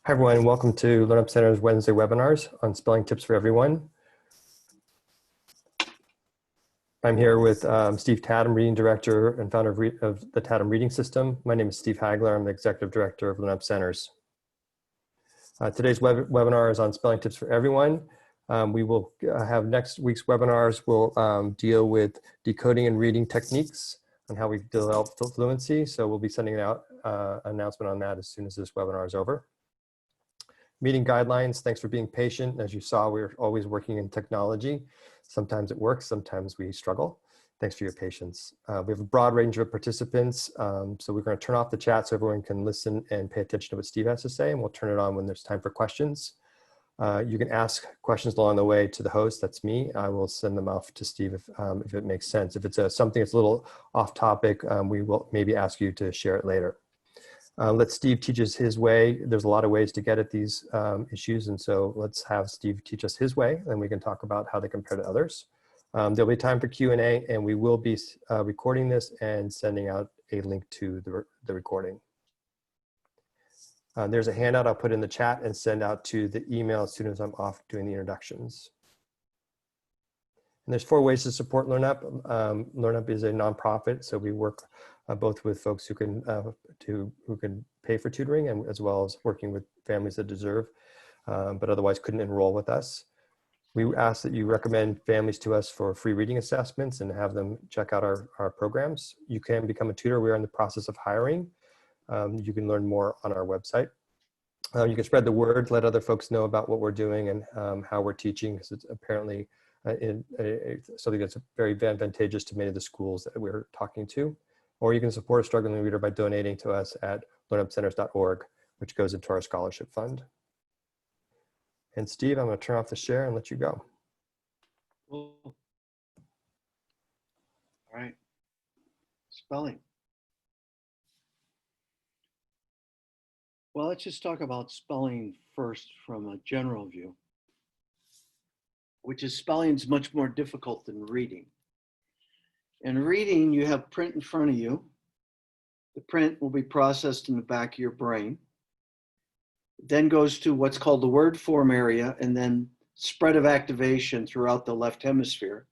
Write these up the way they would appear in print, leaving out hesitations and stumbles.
Hi everyone, welcome to LearnUp Center's Wednesday webinars on spelling tips for everyone. I'm here with Steve Tattum, Reading Director and founder of the Tattum Reading System. My name is Steve Hagler. I'm the Executive Director of LearnUp Centers. Today's webinar is on spelling tips for everyone. We will have next week's webinars will deal with decoding and reading techniques and how we develop fluency. So we'll be sending out an announcement on that as soon as this webinar is over. Meeting guidelines, thanks for being patient. As you saw, we're always working in technology. Sometimes it works, sometimes we struggle. Thanks for your patience. We have a broad range of participants, so we're going to turn off the chat so everyone can listen and pay attention to what Steve has to say, and we'll turn it on when there's time for questions. You can ask questions along the way to the host, that's me. I will send them off to Steve if it makes sense. If it's something that's a little off topic, we will maybe ask you to share it later. Let Steve teach us his way. There's a lot of ways to get at these issues, and so let's have Steve teach us his way, and we can talk about how they compare to others. There'll be time for Q&A, and we will be recording this and sending out a link to the recording. There's a handout I'll put in the chat and send out to the email as soon as I'm off doing the introductions. And there's 4 ways to support LearnUp. LearnUp is a nonprofit, so we work both with folks who can pay for tutoring, and as well as working with families that deserve, but otherwise couldn't enroll with us. We ask that you recommend families to us for free reading assessments and have them check out our programs. You can become a tutor. We are in the process of hiring. You can learn more on our website. You can spread the word, let other folks know about what we're doing and how we're teaching, because it's apparently something that's very advantageous to many of the schools that we're talking to. Or you can support a struggling reader by donating to us at learnupcenters.org, which goes into our scholarship fund. And Steve, I'm going to turn off the share and let you go. Cool. All right. Spelling. Well, let's just talk about spelling first from a general view, which is spelling is much more difficult than reading. In reading, you have print in front of you. The print will be processed in the back of your brain. It then goes to what's called the word form area, and then spread of activation throughout the left hemisphere.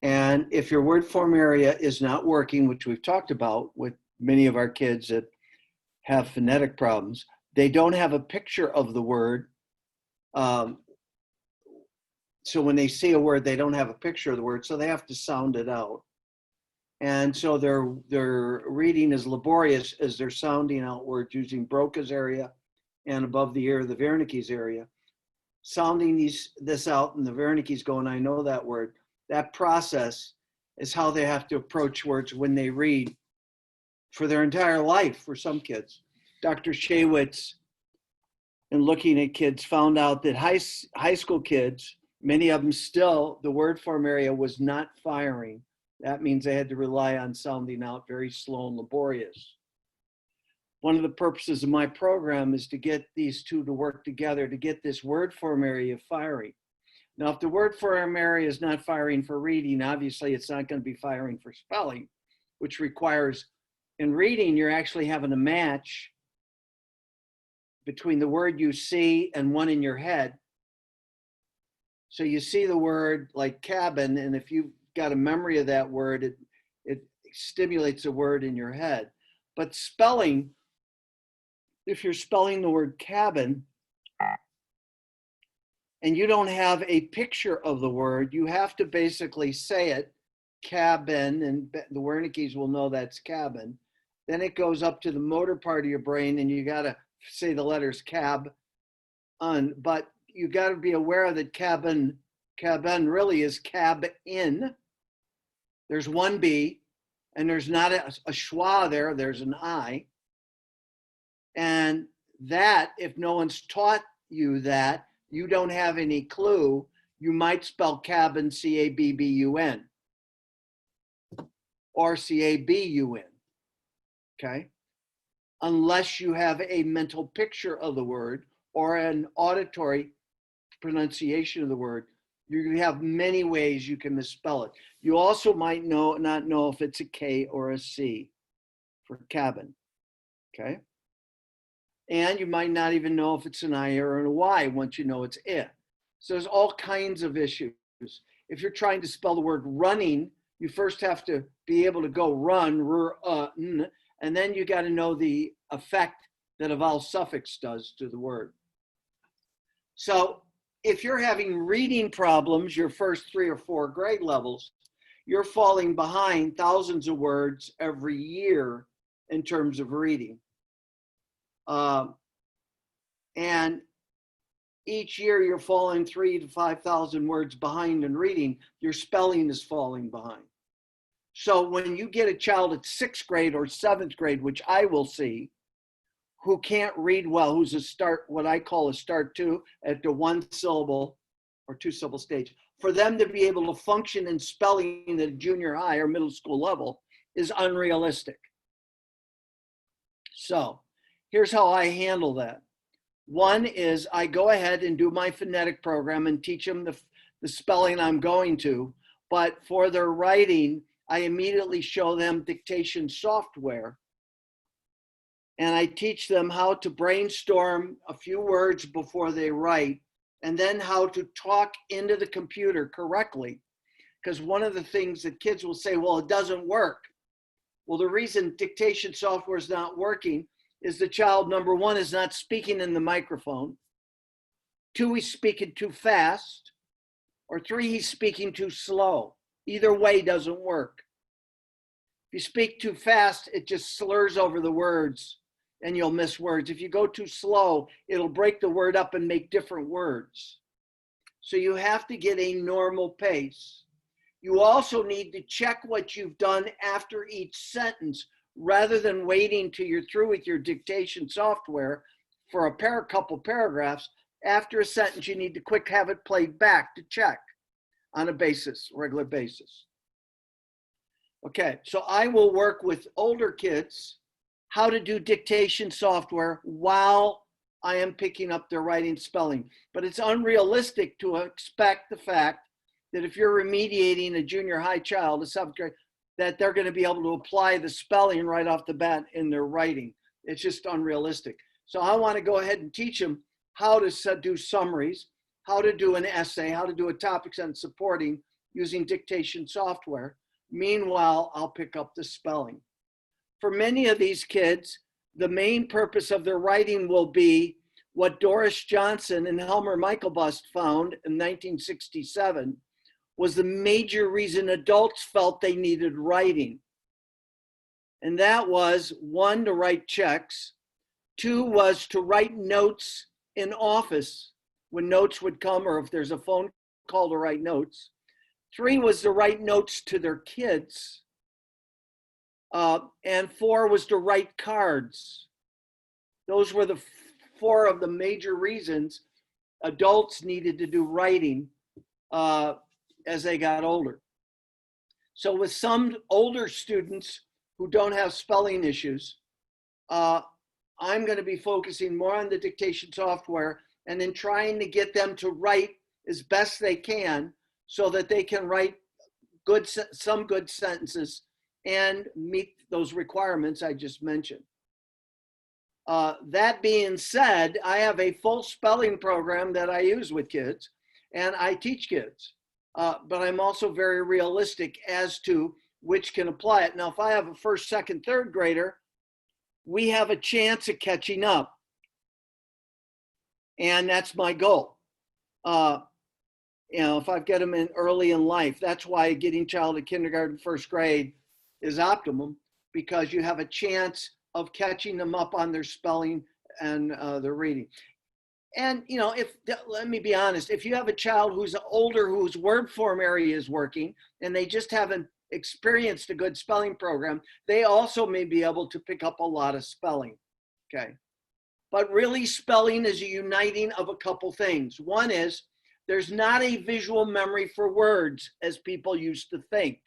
And if your word form area is not working, which we've talked about with many of our kids that have phonetic problems, they don't have a picture of the word. So when they see a word, they don't have a picture of the word, so they have to sound it out. And so their reading is laborious as they're sounding out words using Broca's area and above the ear, the Wernicke's area. Sounding this out, and the Wernicke's going, I know that word. That process is how they have to approach words when they read for their entire life for some kids. Dr. Shaywitz, in looking at kids, found out that high school kids, many of them still, the word form area was not firing. That means they had to rely on sounding out very slow and laborious. One of the purposes of my program is to get these two to work together to get this word form area firing. Now, if the word form area is not firing for reading, obviously it's not going to be firing for spelling, which requires, in reading, you're actually having a match between the word you see and one in your head. So you see the word like cabin, and if you've got a memory of that word, it stimulates a word in your head. But spelling, if you're spelling the word cabin and you don't have a picture of the word, you have to basically say it, cabin, and the Wernicke's will know that's cabin. Then it goes up to the motor part of your brain, and you got to say the letters cab, but you got to be aware that cabin really is cab in. There's one B, and there's not a schwa there, there's an I. And that, if no one's taught you that, you don't have any clue, you might spell cabin C-A-B-B-U-N or C-A-B-U-N, okay? Unless you have a mental picture of the word or an auditory pronunciation of the word. You're going to have many ways you can misspell it. You also might not know if it's a K or a C for cabin, okay? And you might not even know if it's an I or an Y once you know it's it. So there's all kinds of issues. If you're trying to spell the word running, you first have to be able to go run, and then you got to know the effect that a vowel suffix does to the word. So if you're having reading problems, your first 3 or 4 grade levels, you're falling behind thousands of words every year in terms of reading. And each year you're falling 3,000 to 5,000 words behind in reading, your spelling is falling behind. So when you get a child at 6th grade or 7th grade, which I will see, who can't read well, who's a start, what I call a start 2 at the 1 syllable or 2 syllable stage, for them to be able to function in spelling at junior high or middle school level is unrealistic. So here's how I handle that. One is I go ahead and do my phonetic program and teach them the spelling I'm going to, but for their writing, I immediately show them dictation software. And I teach them how to brainstorm a few words before they write, and then how to talk into the computer correctly. Because one of the things that kids will say, well, it doesn't work. Well, the reason dictation software is not working is the child, number 1, is not speaking in the microphone. 2, he's speaking too fast. Or 3, he's speaking too slow. Either way doesn't work. If you speak too fast, it just slurs over the words and you'll miss words. If you go too slow, it'll break the word up and make different words. So you have to get a normal pace. You also need to check what you've done after each sentence rather than waiting till you're through with your dictation software for a couple paragraphs. After a sentence, you need to quick have it played back to check on a regular basis. Okay, so I will work with older kids how to do dictation software while I am picking up their writing spelling. But it's unrealistic to expect the fact that if you're remediating a junior high child, a 7th grade, that they're going to be able to apply the spelling right off the bat in their writing. It's just unrealistic. So I want to go ahead and teach them how to do summaries, how to do an essay, how to do a topic sentence supporting using dictation software. Meanwhile, I'll pick up the spelling. For many of these kids, the main purpose of their writing will be what Doris Johnson and Helmer Michaelbust found in 1967 was the major reason adults felt they needed writing. And that was 1, to write checks. 2 was to write notes in office when notes would come, or if there's a phone call to write notes. 3 was to write notes to their kids. And 4 was to write cards. Those were the 4 of the major reasons adults needed to do writing as they got older. So with some older students who don't have spelling issues, I'm going to be focusing more on the dictation software and then trying to get them to write as best they can so that they can write some good sentences and meet those requirements I just mentioned. That being said, I have a full spelling program that I use with kids and I teach kids, but I'm also very realistic as to which can apply it. Now, if I have a 1st, 2nd, 3rd grader, we have a chance of catching up. And that's my goal. If I get them in early in life, that's why getting child at kindergarten, 1st grade is optimum, because you have a chance of catching them up on their spelling and their reading. And, let me be honest, if you have a child who's older, whose word form area is working, and they just haven't experienced a good spelling program, they also may be able to pick up a lot of spelling, okay? But really, spelling is a uniting of a couple things. One is there's not a visual memory for words as people used to think.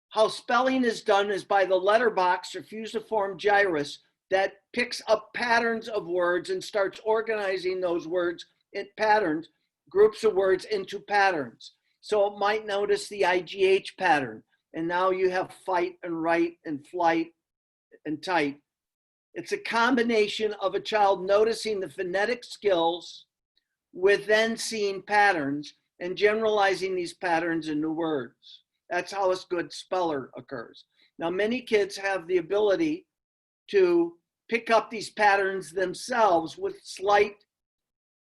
How spelling is done is by the letterbox or fusiform gyrus that picks up patterns of words and starts organizing those words in patterns, groups of words into patterns. So it might notice the IGH pattern, and now you have fight and write and flight and tight. It's a combination of a child noticing the phonetic skills with then seeing patterns and generalizing these patterns into words. That's how a good speller occurs. Now, many kids have the ability to pick up these patterns themselves with slight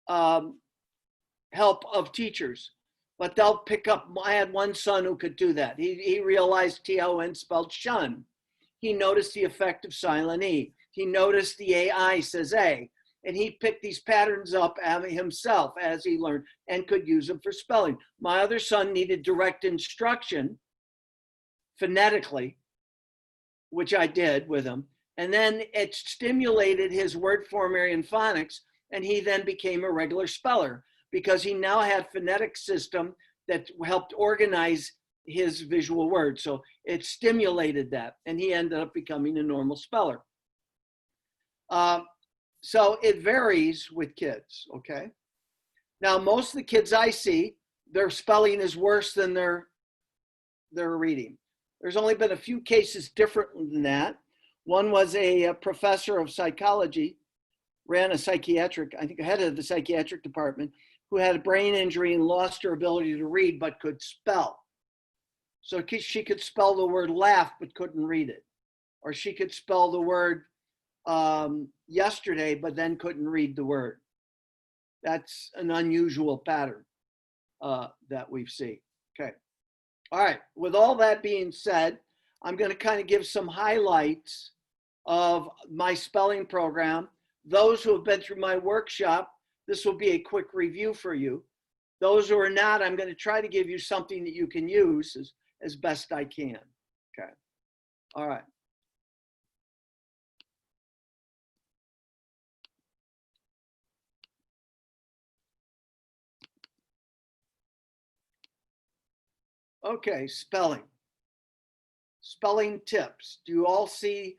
help of teachers, but they'll pick up. I had one son who could do that. He realized T-O-N spelled shun. He noticed the effect of silent E. He noticed the AI says A, and he picked these patterns up himself as he learned and could use them for spelling. My other son needed direct instruction phonetically, which I did with him. And then it stimulated his word formary and phonics, and he then became a regular speller because he now had phonetic system that helped organize his visual words. So it stimulated that, and he ended up becoming a normal speller. So it varies with kids, okay? Now, most of the kids I see, their spelling is worse than their reading. There's only been a few cases different than that. One was a professor of psychology, ran a psychiatric, I think head of the psychiatric department, who had a brain injury and lost her ability to read but could spell. So she could spell the word laugh but couldn't read it. Or she could spell the word yesterday but then couldn't read the word. That's an unusual pattern that we've seen. Okay. All right. With all that being said, I'm going to kind of give some highlights of my spelling program. Those who have been through my workshop, this will be a quick review for you. Those who are not, I'm going to try to give you something that you can use as best I can. Okay. All right. Okay, spelling. Spelling tips. Do you all see,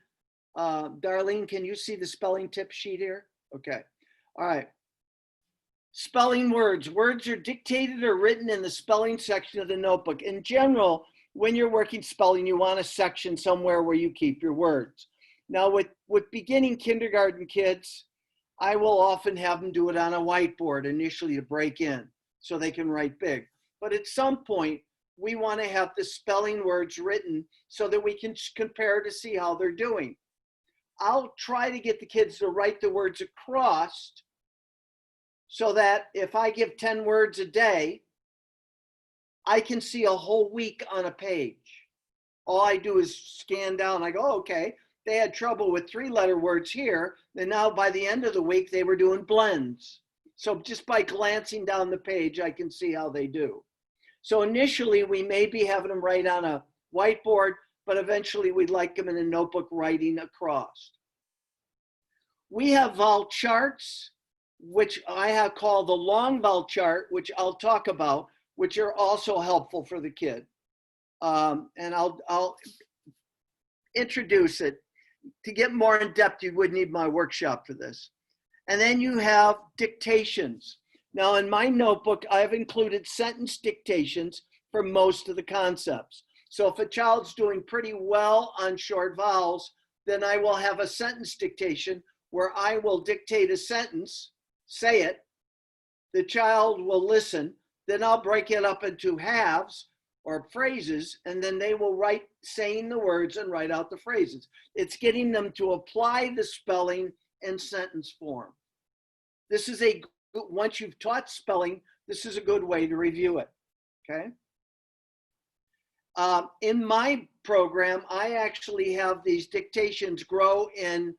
Darlene, can you see the spelling tip sheet here? Okay. All right. Spelling words. Words are dictated or written in the spelling section of the notebook. In general, when you're working spelling, you want a section somewhere where you keep your words. Now, with beginning kindergarten kids, I will often have them do it on a whiteboard initially to break in so they can write big. But at some point, we want to have the spelling words written so that we can compare to see how they're doing. I'll try to get the kids to write the words across so that if I give 10 words a day, I can see a whole week on a page. All I do is scan down. I go, oh, okay, they had trouble with 3-letter words here. And now by the end of the week, they were doing blends. So just by glancing down the page, I can see how they do. So initially, we may be having them write on a whiteboard, but eventually we'd like them in a notebook writing across. We have vowel charts, which I have called the long vowel chart, which I'll talk about, which are also helpful for the kid. And I'll introduce it. To get more in depth, you would need my workshop for this. And then you have dictations. Now in my notebook, I've included sentence dictations for most of the concepts. So if a child's doing pretty well on short vowels, then I will have a sentence dictation where I will dictate a sentence, say it, the child will listen, then I'll break it up into halves or phrases, and then they will write saying the words and write out the phrases. It's getting them to apply the spelling in sentence form. This is once you've taught spelling, this is a good way to review it, okay? In my program, I actually have these dictations grow in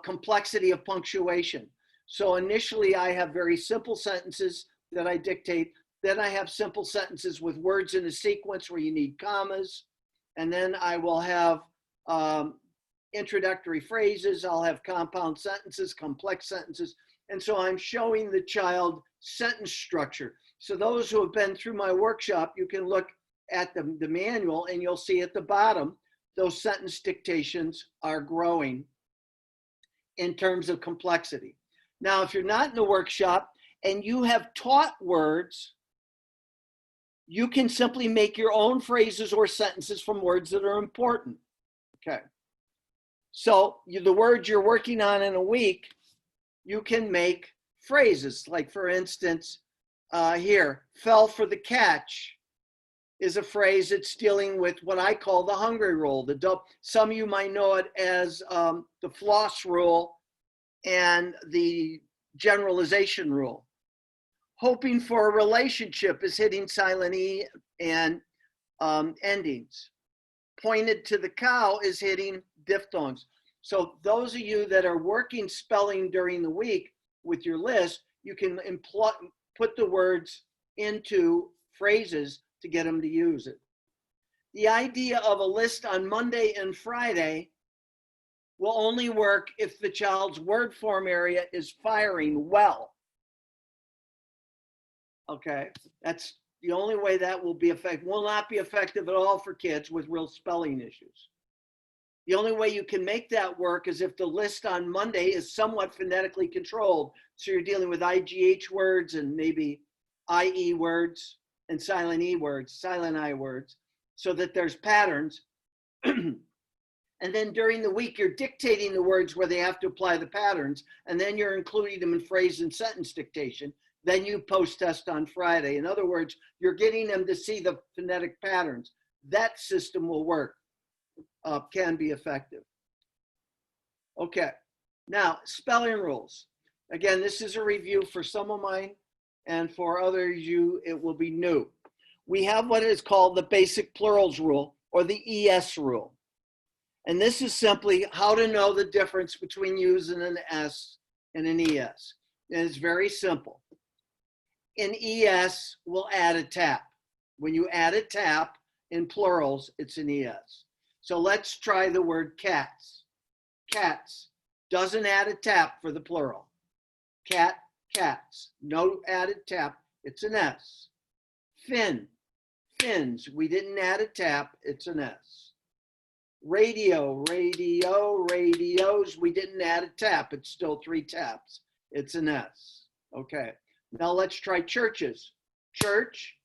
complexity of punctuation. So initially I have very simple sentences that I dictate. Then I have simple sentences with words in a sequence where you need commas. And then I will have introductory phrases. I'll have compound sentences, complex sentences. And so I'm showing the child sentence structure. So those who have been through my workshop, you can look at the manual and you'll see at the bottom, those sentence dictations are growing in terms of complexity. Now, if you're not in the workshop and you have taught words, you can simply make your own phrases or sentences from words that are important. Okay. So the words you're working on in a week, you can make phrases. Like for instance, here, fell for the catch is a phrase that's dealing with what I call the hungry rule. Some of you might know it as the floss rule and the generalization rule. Hoping for a relationship is hitting silent E and endings. Pointed to the cow is hitting diphthongs. So those of you that are working spelling during the week with your list, you can put the words into phrases to get them to use it. The idea of a list on Monday and Friday will only work if the child's word form area is firing well. Okay, that's the only way that will be effective. Will not be effective at all for kids with real spelling issues. The only way you can make that work is if the list on Monday is somewhat phonetically controlled. So you're dealing with IGH words and maybe IE words and silent E words, silent I words, so that there's patterns. And then during the week, you're dictating the words where they have to apply the patterns, and then you're including them in phrase and sentence dictation. Then you post-test on Friday. In other words, you're getting them to see the phonetic patterns. That system will work, can be effective. Okay, now spelling rules. Again, this is a review for some of mine, and for others you, it will be new. We have what is called the basic plurals rule, or the ES rule. And this is simply how to know the difference between using an S and an ES. And it's very simple. In ES, we'll add a tap. When you add a tap in plurals, it's an ES. So let's try the word cats. Cats doesn't add a tap for the plural. Cat, cats, no added tap, it's an S. Fin, fins, we didn't add a tap, it's an S. Radio, radio, radios, we didn't add a tap, it's still 3 taps, it's an S. Okay. Now let's try churches. Church,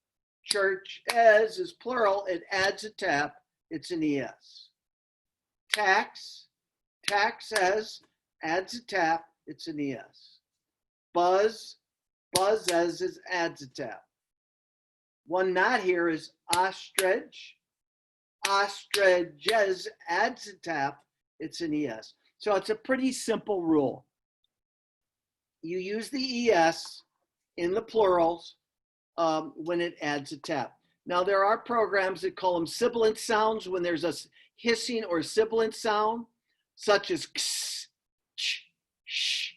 churches is plural. It adds a tap. It's an ES. Tax, taxes adds a tap. It's an ES. Buzz, buzzes adds a tap. One not here is ostrich. Ostriches adds a tap. It's an ES. So it's a pretty simple rule. You use the ES in the plurals when it adds a tap. Now there are programs that call them sibilant sounds when there's a hissing or sibilant sound, such as ks, ch, sh,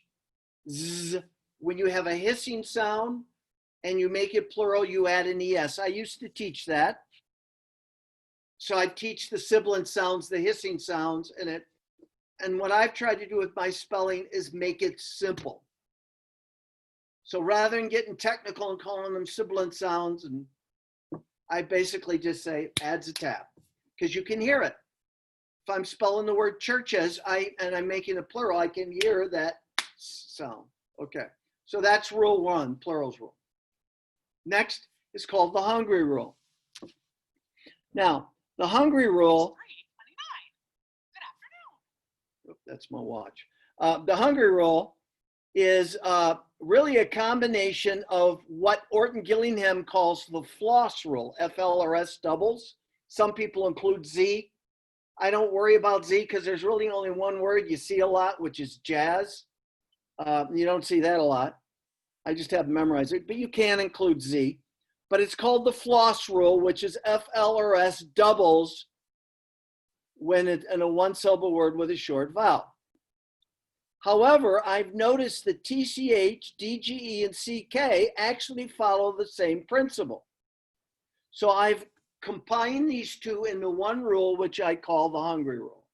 z. When you have a hissing sound and you make it plural, you add an ES. I used to teach that. So I teach the sibilant sounds, the hissing sounds in it. And what I've tried to do with my spelling is make it simple. So rather than getting technical and calling them sibilant sounds, and I basically just say adds a tap because you can hear it. If I'm spelling the word churches and I'm making a plural, I can hear that sound. Okay, so that's rule 1, plurals rule. Next is called the hungry rule. Now, the hungry rule, that's my watch. The hungry rule is really a combination of what Orton-Gillingham calls the floss rule, FLRS doubles. Some people include Z. I don't worry about Z because there's really only one word you see a lot, which is jazz. You don't see that a lot. I just have memorized it, but you can include Z. But it's called the floss rule, which is FLRS doubles when it's in a 1-syllable word with a short vowel. However, I've noticed that TCH, DGE, and CK actually follow the same principle. So I've combined these two into one rule, which I call the hungry rule.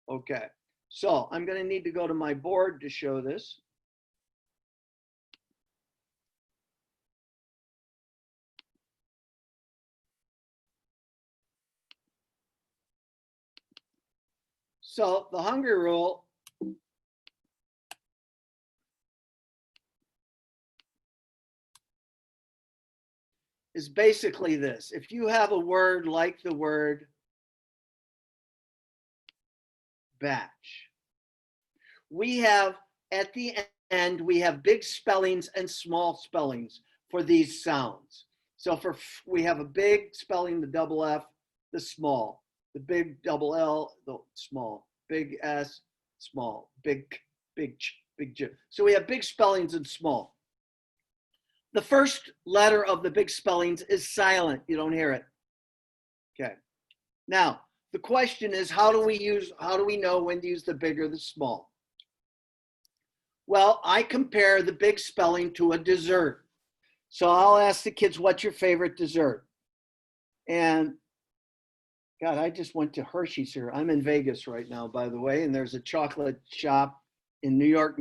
Okay, so I'm going to need to go to my board to show this. So the hungry rule is basically this. If you have a word like the word batch, we have at the end, we have big spellings and small spellings for these sounds. So we have a big spelling, the double F, the small, the big double L, the small, big S, small, big ch, big J. So we have big spellings and small. The first letter of the big spellings is silent. You don't hear it. Okay. Now, the question is, how do we know when to use the big or the small? Well, I compare the big spelling to a dessert. So I'll ask the kids, what's your favorite dessert? And God, I just went to Hershey's here. I'm in Vegas right now, by the way, and there's a chocolate shop in New York,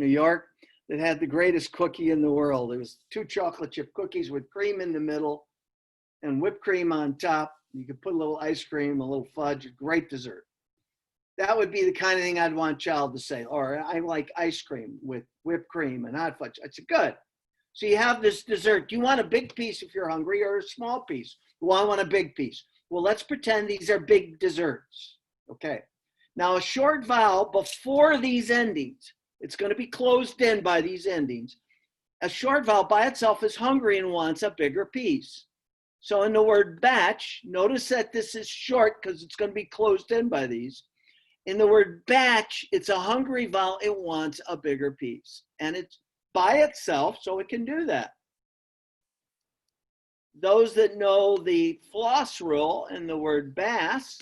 that had the greatest cookie in the world. It was 2 chocolate chip cookies with cream in the middle and whipped cream on top. You could put a little ice cream, a little fudge, great dessert. That would be the kind of thing I'd want a child to say, or I like ice cream with whipped cream and hot fudge. I said, good. So you have this dessert. Do you want a big piece if you're hungry or a small piece? Well, I want a big piece. Well, let's pretend these are big desserts. Okay. Now a short vowel before these endings, it's going to be closed in by these endings. A short vowel by itself is hungry and wants a bigger piece. So in the word batch, notice that this is short because it's going to be closed in by these. In the word batch, it's a hungry vowel. It wants a bigger piece. And it's by itself, so it can do that. Those that know the floss rule in the word bass,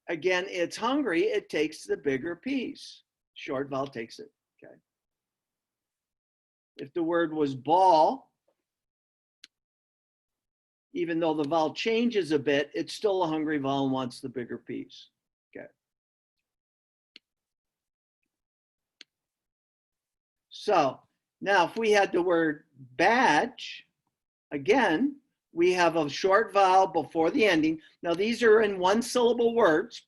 again, it's hungry. It takes the bigger piece. Short vowel takes it, okay? If the word was ball, even though the vowel changes a bit, it's still a hungry vowel and wants the bigger piece, okay? So now if we had the word badge, again, we have a short vowel before the ending. Now these are in 1-syllable words,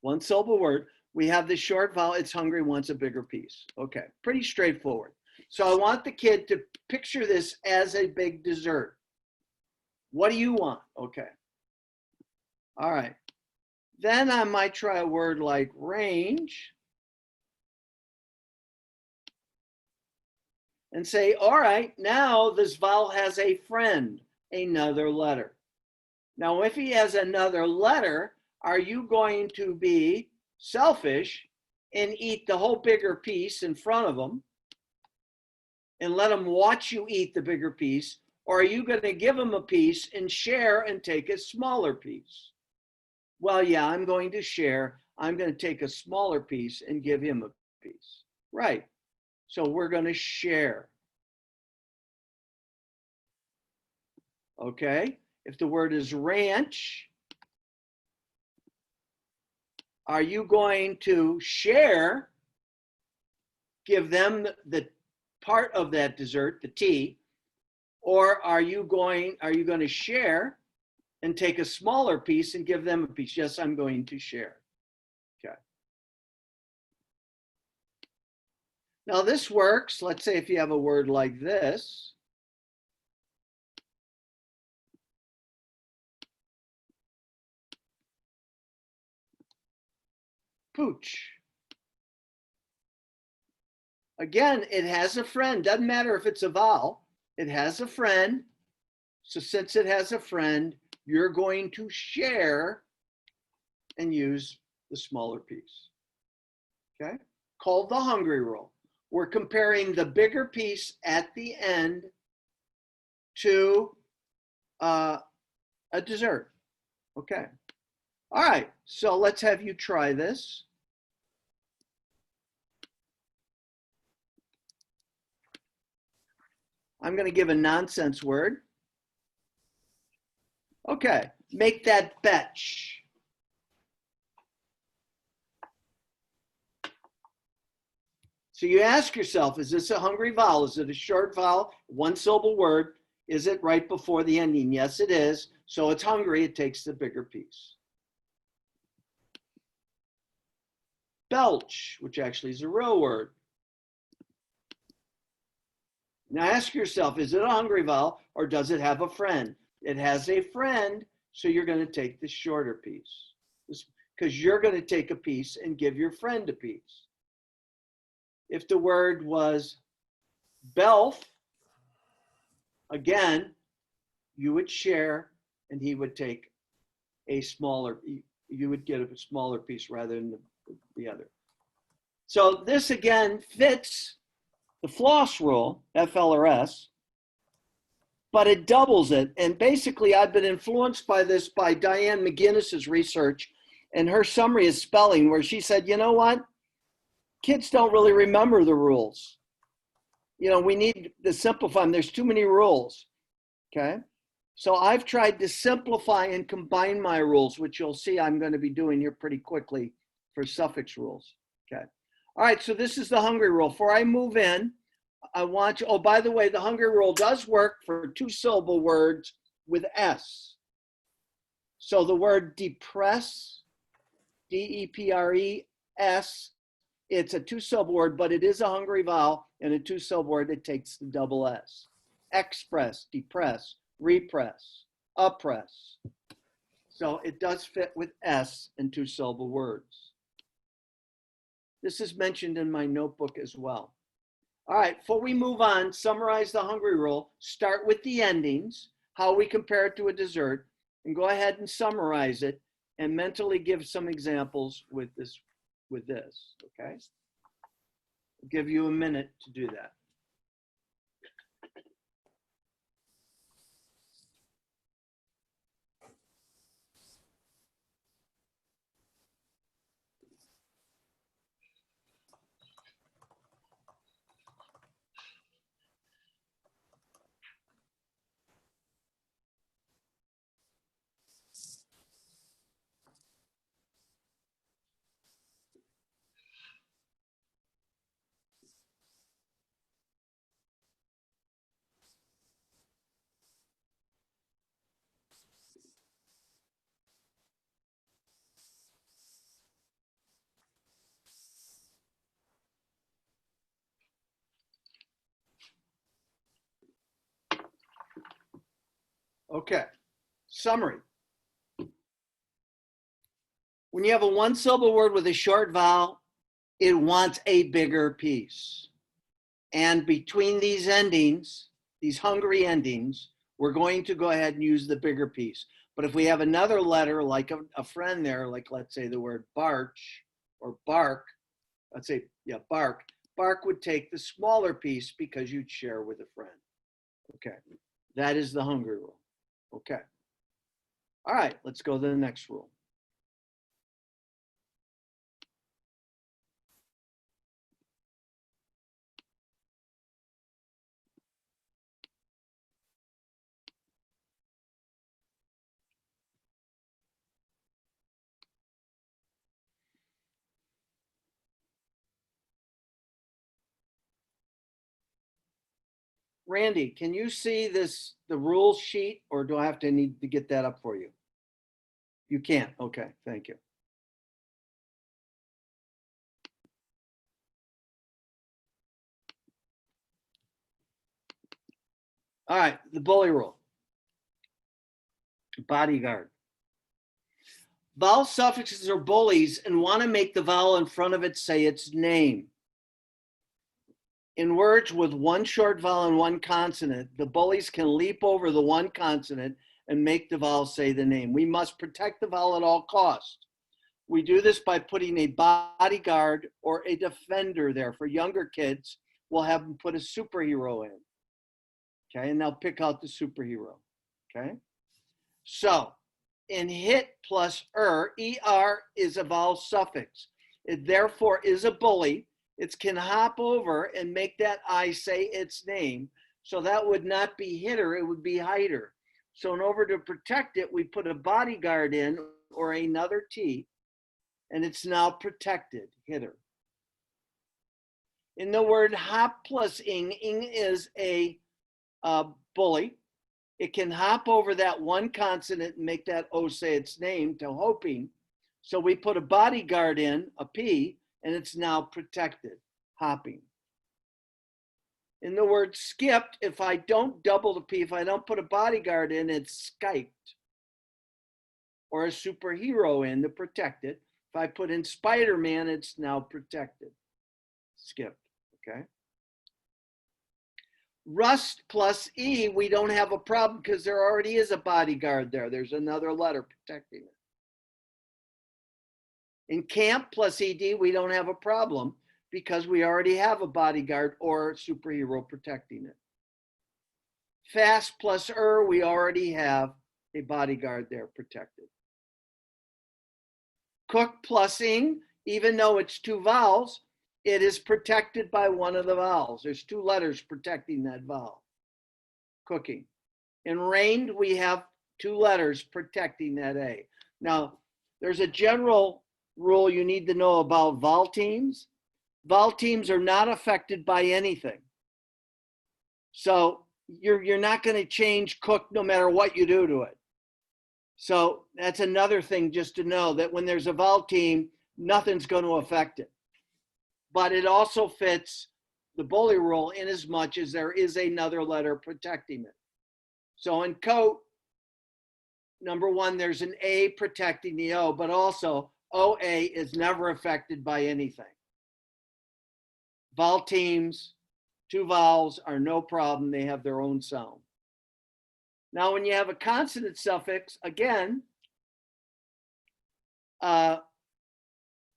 1-syllable word. We have the short vowel, it's hungry, wants a bigger piece. Okay, pretty straightforward. So I want the kid to picture this as a big dessert. What do you want? Okay. All right. Then I might try a word like range and say, all right, now this vowel has a friend, another letter. Now, if he has another letter, are you going to be selfish and eat the whole bigger piece in front of him and let him watch you eat the bigger piece? Or are you going to give him a piece and share and take a smaller piece? Well, yeah, I'm going to share. I'm going to take a smaller piece and give him a piece. Right. So we're going to share. Okay. If the word is ranch, are you going to share, give them the part of that dessert, the tea, or are you going to share and take a smaller piece and give them a piece? Yes, I'm going to share. Okay. Now this works. Let's say if you have a word like this. Pooch. Again, it has a friend. Doesn't matter if it's a vowel. It has a friend. So since it has a friend, you're going to share and use the smaller piece. Okay? Called the hungry rule. We're comparing the bigger piece at the end to a dessert. Okay. All right. So let's have you try this. I'm going to give a nonsense word. Okay. Make that betch. So you ask yourself, is this a hungry vowel? Is it a short vowel, 1-syllable word? Is it right before the ending? Yes, it is. So it's hungry. It takes the bigger piece. Belch, which actually is a real word. Now ask yourself, is it a hungry vowel or does it have a friend? It has a friend, so you're going to take the shorter piece. because you're going to take a piece and give your friend a piece. If the word was belf, again, you would share and he would take a smaller, you would get a smaller piece rather than the other. So this again fits the floss rule, FLRS, but it doubles it. And basically I've been influenced by this by Diane McGinnis's research, and her summary is spelling, where she said, you know what? Kids don't really remember the rules. You know, we need to simplify them. There's too many rules, okay? So I've tried to simplify and combine my rules, which you'll see I'm going to be doing here pretty quickly for suffix rules, okay? All right, so this is the hungry rule. Before I move in, I want you, oh, by the way, the hungry rule does work for two-syllable words with S. So the word depress, D-E-P-R-E-S, it's a two-syllable word, but it is a hungry vowel, and a two-syllable word, it takes the double S. Express, depress, repress, oppress. So it does fit with S in two-syllable words. This is mentioned in my notebook as well. All right, before we move on, summarize the hungry rule. Start with the endings, how we compare it to a dessert, and go ahead and summarize it and mentally give some examples with this, okay? I'll give you a minute to do that. Okay, summary. When you have a one-syllable word with a short vowel, it wants a bigger piece. And between these endings, these hungry endings, we're going to go ahead and use the bigger piece. But if we have another letter, like a friend there, like let's say the word barch or bark, let's say, yeah, bark, bark would take the smaller piece because you'd share with a friend. Okay, that is the hungry rule. Okay. All right, let's go to the next rule. Randy, can you see this, the rules sheet, or do I have to need to get that up for you? You can't. Okay, thank you. All right, the bully rule. Bodyguard. Vowel suffixes are bullies and want to make the vowel in front of it say its name. In words with one short vowel and one consonant, the bullies can leap over the one consonant and make the vowel say the name. We must protect the vowel at all costs. We do this by putting a bodyguard or a defender there. For younger kids, we'll have them put a superhero in. Okay, and they'll pick out the superhero. Okay, so in hit plus er is a vowel suffix. It therefore is a bully. It can hop over and make that I say its name. So that would not be hitter, it would be hider. So in order to protect it, we put a bodyguard in or another T, and it's now protected, hitter. In the word hop plus ing is a bully. It can hop over that one consonant and make that O say its name to hoping. So we put a bodyguard in, a P, and it's now protected, hopping. In the word skipped, if I don't double the P, if I don't put a bodyguard in, it's skiped. or a superhero in to protect it. If I put in Spider-Man, it's now protected. Skipped, okay? Rust plus E, we don't have a problem because there already is a bodyguard there. There's another letter protecting it. In camp plus ED, we don't have a problem because we already have a bodyguard or superhero protecting it. Fast plus we already have a bodyguard there protected. Cook plus ing, even though it's two vowels, it is protected by one of the vowels. There's two letters protecting that vowel. Cooking. In rained, we have two letters protecting that A. Now, there's a general rule you need to know about vowel teams. Vowel teams are not affected by anything. So you're not going to change cook no matter what you do to it. So that's another thing just to know, that when there's a vowel team, nothing's going to affect it. But it also fits the bully rule in as much as there is another letter protecting it. So in coat, number one, there's an A protecting the O, but also OA is never affected by anything. Vowel teams, two vowels are no problem. They have their own sound. Now, when you have a consonant suffix, again,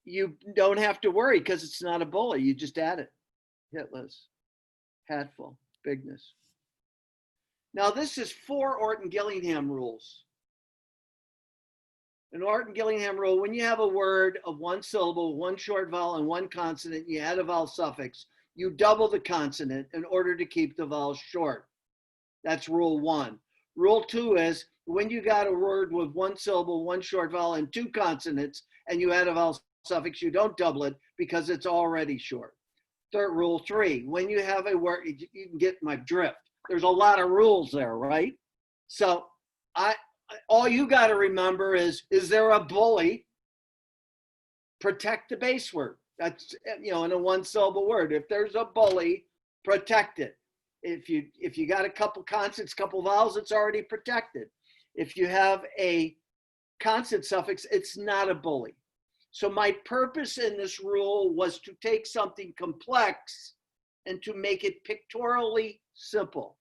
you don't have to worry because it's not a bully. You just add it. Hitless, hatful, bigness. Now, this is 4 Orton-Gillingham rules. An Orton-Gillingham rule, when you have a word of one syllable, one short vowel, and one consonant, you add a vowel suffix, you double the consonant in order to keep the vowel short. That's rule 1. Rule 2 is when you got a word with one syllable, one short vowel, and 2 consonants, and you add a vowel suffix, you don't double it because it's already short. Rule 3, when you have a word, you can get my drift. There's a lot of rules there, right? So all you got to remember is there a bully? Protect the base word. That's, in a one syllable word. If there's a bully, protect it. If you got a couple consonants, couple vowels, it's already protected. If you have a consonant suffix, it's not a bully. So my purpose in this rule was to take something complex and to make it pictorially simple.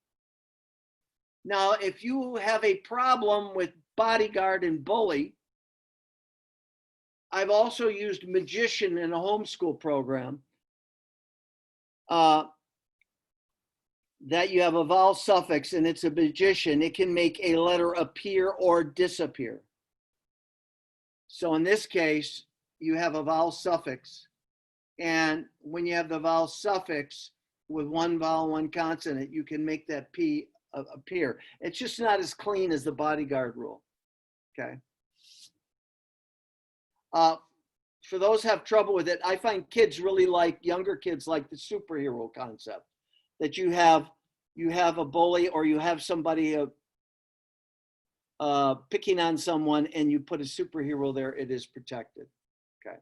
Now, if you have a problem with bodyguard and bully, I've also used magician in a homeschool program. That you have a vowel suffix and it's a magician, it can make a letter appear or disappear. So in this case, you have a vowel suffix. And when you have the vowel suffix with one vowel, one consonant, you can make that P appear. It's just not as clean as the bodyguard rule, okay? For those who have trouble with it, I find kids really like, younger kids like the superhero concept, that you have a bully or you have somebody picking on someone and you put a superhero there, it is protected, okay?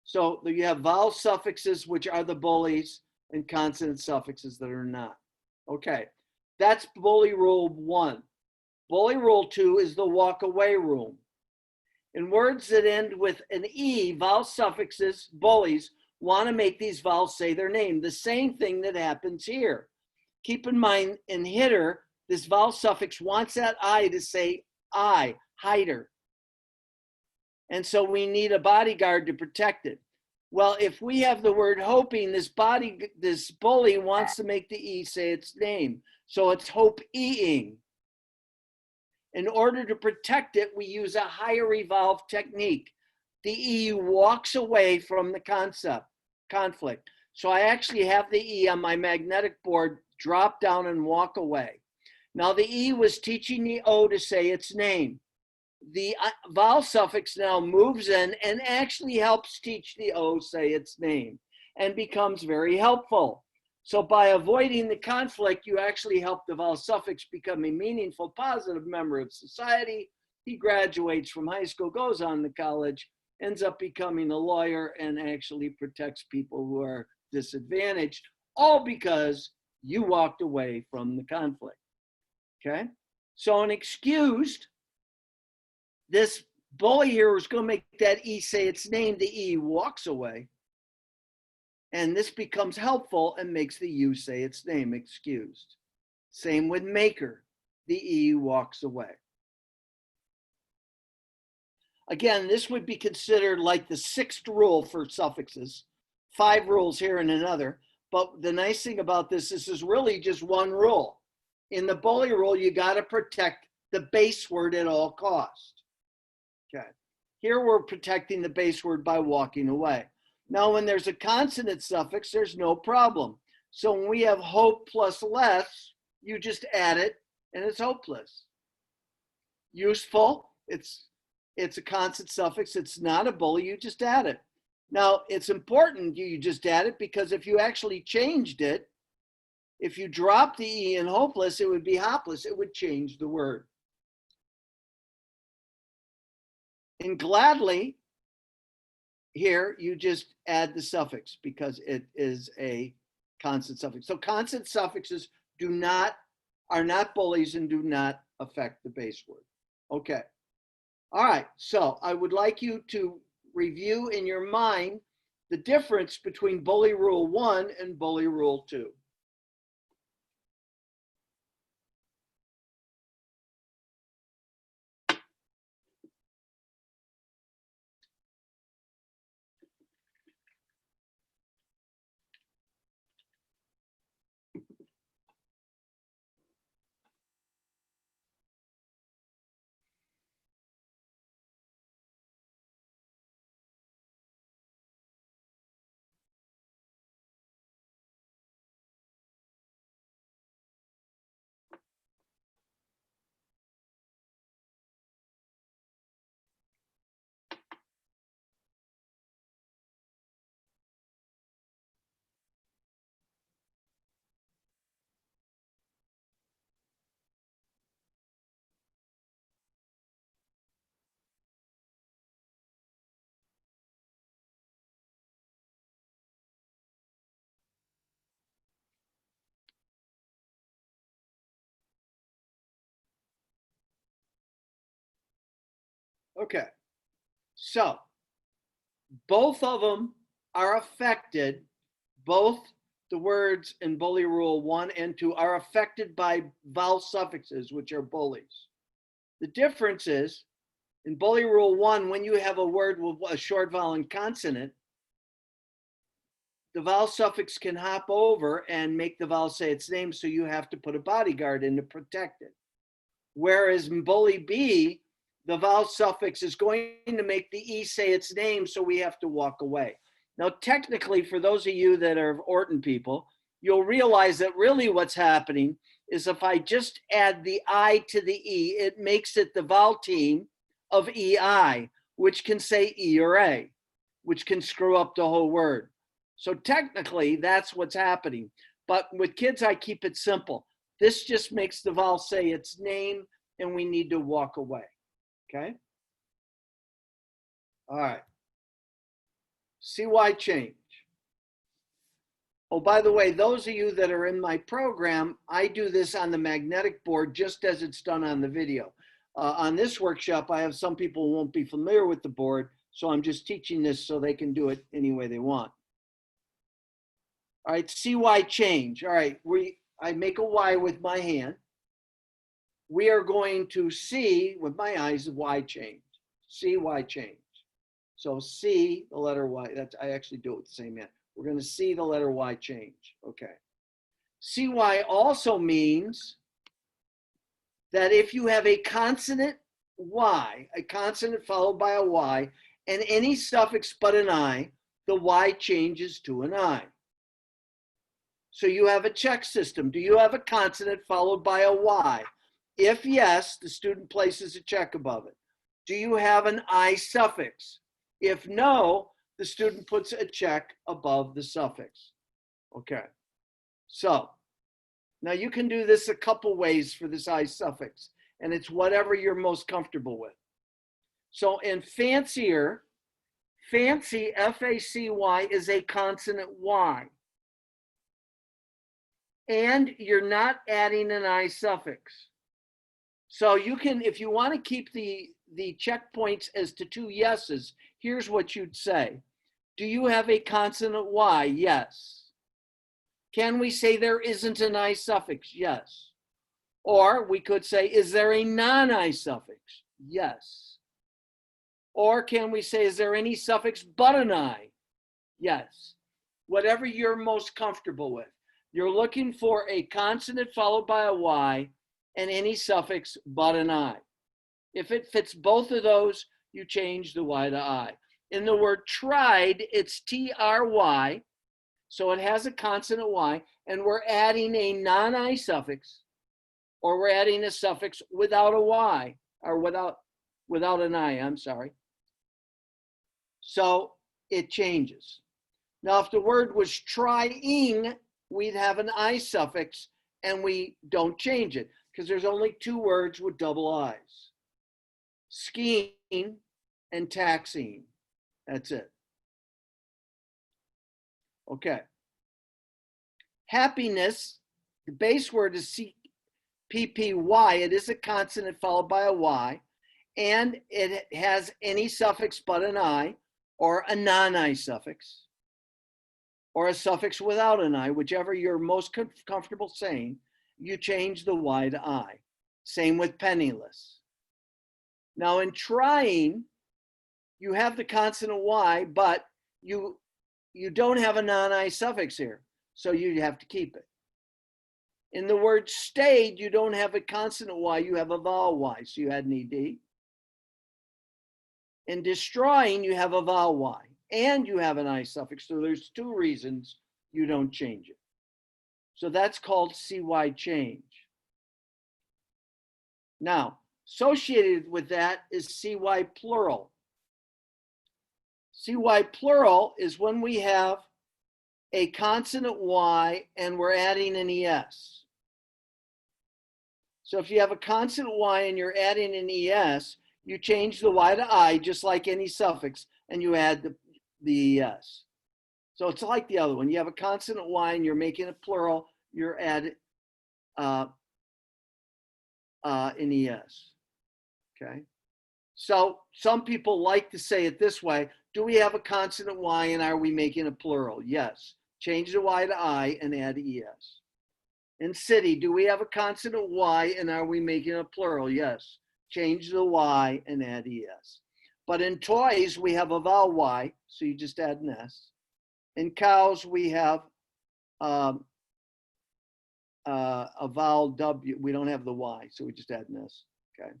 So you have vowel suffixes, which are the bullies, and consonant suffixes that are not. Okay, that's bully rule 1. Bully rule 2 is the walk away rule. In words that end with an E, vowel suffixes, bullies, want to make these vowels say their name. The same thing that happens here. Keep in mind, in hitter, this vowel suffix wants that I to say I, hider. And so we need a bodyguard to protect it. Well, if we have the word hoping, this bully wants to make the E say its name. So it's hope-eing. In order to protect it, we use a higher evolved technique. The E walks away from the conflict. So I actually have the E on my magnetic board drop down and walk away. Now the E was teaching the O to say its name. The vowel suffix now moves in and actually helps teach the O say its name and becomes very helpful. So by avoiding the conflict, you actually help the vowel suffix become a meaningful, positive member of society. He graduates from high school, goes on to college, ends up becoming a lawyer, and actually protects people who are disadvantaged, all because you walked away from the conflict, okay? So an excused this bully here is going to make that E say its name. The E walks away. And this becomes helpful and makes the U say its name, excused. Same with maker. The E walks away. Again, this would be considered like the 6th rule for suffixes. 5 rules here and another. But the nice thing about this is really just one rule. In the bully rule, you got to protect the base word at all costs. Okay. Here we're protecting the base word by walking away. Now, when there's a consonant suffix, there's no problem. So when we have hope plus less, you just add it and it's hopeless. Useful, it's a consonant suffix. It's not a bully, you just add it. Now, it's important you just add it because if you actually changed it, if you drop the E in hopeless, it would be hopless. It would change the word. In gladly, here you just add the suffix because it is a consonant suffix. So consonant suffixes are not bullies and do not affect the base word. Okay. All right. So I would like you to review in your mind the difference between bully rule 1 and bully rule 2. Okay. So both of them are affected, both the words in bully rule 1 and 2 are affected by vowel suffixes, which are bullies. The difference is in bully rule 1, when you have a word with a short vowel and consonant, the vowel suffix can hop over and make the vowel say its name, so you have to put a bodyguard in to protect it. Whereas in bully B, the vowel suffix is going to make the E say its name, so we have to walk away. Now, technically, for those of you that are Orton people, you'll realize that really what's happening is if I just add the I to the E, it makes it the vowel team of EI, which can say E or A, which can screw up the whole word. So technically, that's what's happening. But with kids, I keep it simple. This just makes the vowel say its name, and we need to walk away. Okay? All right. CY change. Oh, by the way, those of you that are in my program, I do this on the magnetic board just as it's done on the video. On this workshop, I have some people who won't be familiar with the board, so I'm just teaching this so they can do it any way they want. All right, CY change. All right, I make a Y with my hand. We are going to see with my eyes the Y change. CY change. So C, the letter Y. I actually do it with the same hand. We're going to see the letter Y change. Okay. CY also means that if you have a consonant Y, a consonant followed by a Y, and any suffix but an I, the Y changes to an I. So you have a check system. Do you have a consonant followed by a Y? If yes, the student places a check above it. Do you have an I suffix? If no, the student puts a check above the suffix. Okay. So now you can do this a couple ways for this I suffix, and it's whatever you're most comfortable with. So in fancier, fancy, F-A-C-Y, is a consonant Y. And you're not adding an I suffix. So you can, if you want to keep the the checkpoints as to two yeses, here's what you'd say. Do you have a consonant Y? Yes. Can we say there isn't an I suffix? Yes. Or we could say, is there a non-I suffix? Yes. Or can we say, is there any suffix but an I? Yes. Whatever you're most comfortable with. You're looking for a consonant followed by a Y and any suffix but an I. If it fits both of those, you change the Y to I. In the word tried, it's T-R-Y, so it has a consonant Y, and we're adding a non-I suffix, or we're adding a suffix without a Y, or without an I, I'm sorry. So it changes. Now, if the word was trying, we'd have an I suffix, and we don't change it, because there's only two words with double I's. Skiing and taxiing. That's it. Okay. Happiness, the base word is C-P-P-Y. It is a consonant followed by a Y, and it has any suffix but an I, or a non-I suffix, or a suffix without an I, whichever you're most comfortable saying, you change the Y to I. Same with penniless. Now in trying, you have the consonant Y, but you don't have a non-I suffix here, so you have to keep it. In the word stayed, you don't have a consonant Y, you have a vowel Y, so you had an ED. In destroying, you have a vowel Y, and you have an I suffix, so there's two reasons you don't change it. So that's called CY change. Now, associated with that is CY plural. CY plural is when we have a consonant Y and we're adding an ES. So if you have a consonant Y and you're adding an ES, you change the Y to I just like any suffix, and you add the ES. So it's like the other one. You have a consonant Y and you're making a plural, you're adding an ES. Okay. So some people like to say it this way. Do we have a consonant Y and are we making a plural? Yes. Change the Y to I and add ES. In city, do we have a consonant Y and are we making a plural? Yes. Change the Y and add ES. But in toys, we have a vowel Y, so you just add an S. In cows, we have a vowel W. We don't have the Y, so we just add an S. Okay.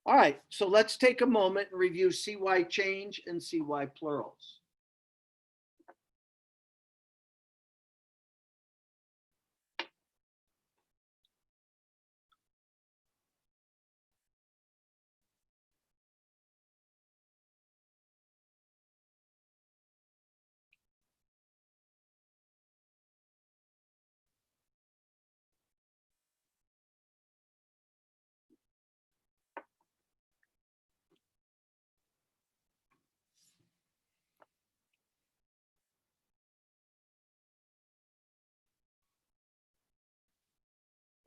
All right, so let's take a moment and review CY change and CY plurals.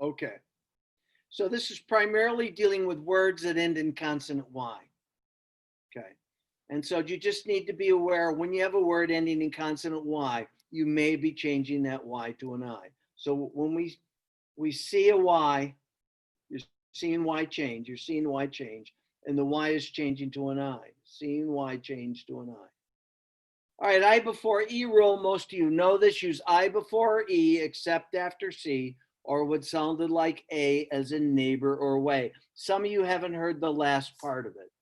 Okay, so this is primarily dealing with words that end in consonant Y. Okay, and so you just need to be aware when you have a word ending in consonant Y, you may be changing that Y to an I. So when we see a Y, you're seeing Y change, you're seeing Y change, and the Y is changing to an I, seeing Y change to an I. All right, I before E rule, most of you know this, use I before E except after C, or what sounded like A as in neighbor or way. Some of you haven't heard the last part of it.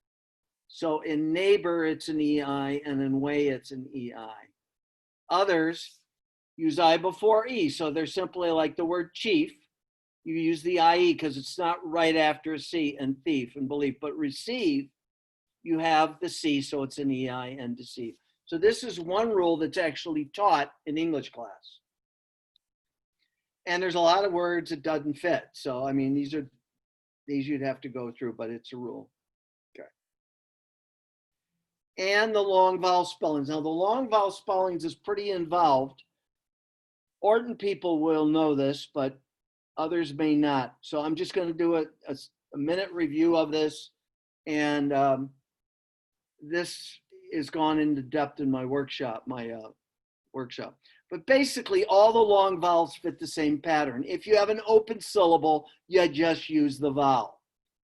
So in neighbor, it's an EI, and in way, it's an EI. Others use I before E, so they're simply like the word chief. You use the IE because it's not right after a C, and thief and belief, but receive, you have the C, so it's an EI and deceive. So this is one rule that's actually taught in English class. And there's a lot of words that doesn't fit. So, I mean, these you'd have to go through, but it's a rule. Okay. And the long vowel spellings. Now, the long vowel spellings is pretty involved. Orton people will know this, but others may not. So I'm just going to do a minute review of this, and this is gone into depth in my workshop, But basically, all the long vowels fit the same pattern. If you have an open syllable, you just use the vowel.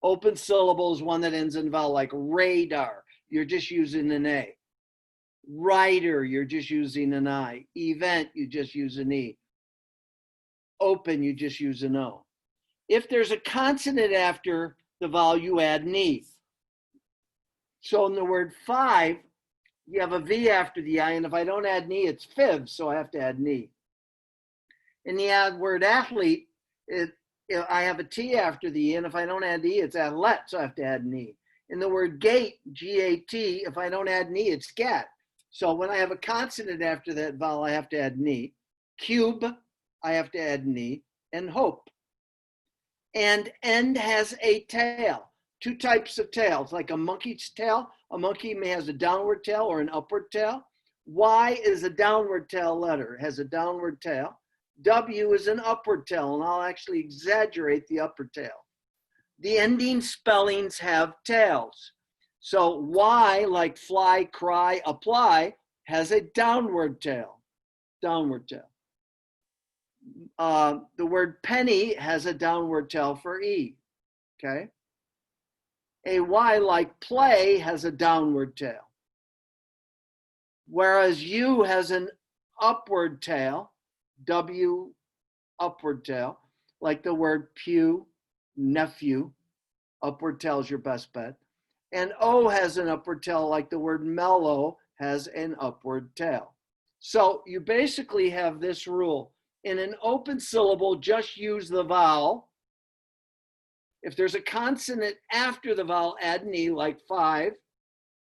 Open syllable is one that ends in vowel, like radar. You're just using an A. Writer, you're just using an I. Event, you just use an E. Open, you just use an O. If there's a consonant after the vowel, you add an E. So in the word five, you have a V after the I, and if I don't add an E, it's fib, so I have to add an E. In the word athlete, I have a T after the E, and if I don't add the E, it's athlete, so I have to add an E. In the word gate, G-A-T, if I don't add an E, it's gat. So when I have a consonant after that vowel, I have to add an E. Cube, I have to add an E. And hope. And end has a tail. Two types of tails, like a monkey's tail. A monkey may has a downward tail or an upward tail. Y is a downward tail letter, has a downward tail. W is an upward tail, and I'll actually exaggerate the upper tail. The ending spellings have tails. So Y, like fly, cry, apply, has a downward tail. Downward tail. The word penny has a downward tail for E. Okay. A Y, like play, has a downward tail. Whereas U has an upward tail, W, upward tail, like the word pew, nephew, upward tail is your best bet. And O has an upward tail, like the word mellow has an upward tail. So you basically have this rule. In an open syllable, just use the vowel. If there's a consonant after the vowel, add an E, like five,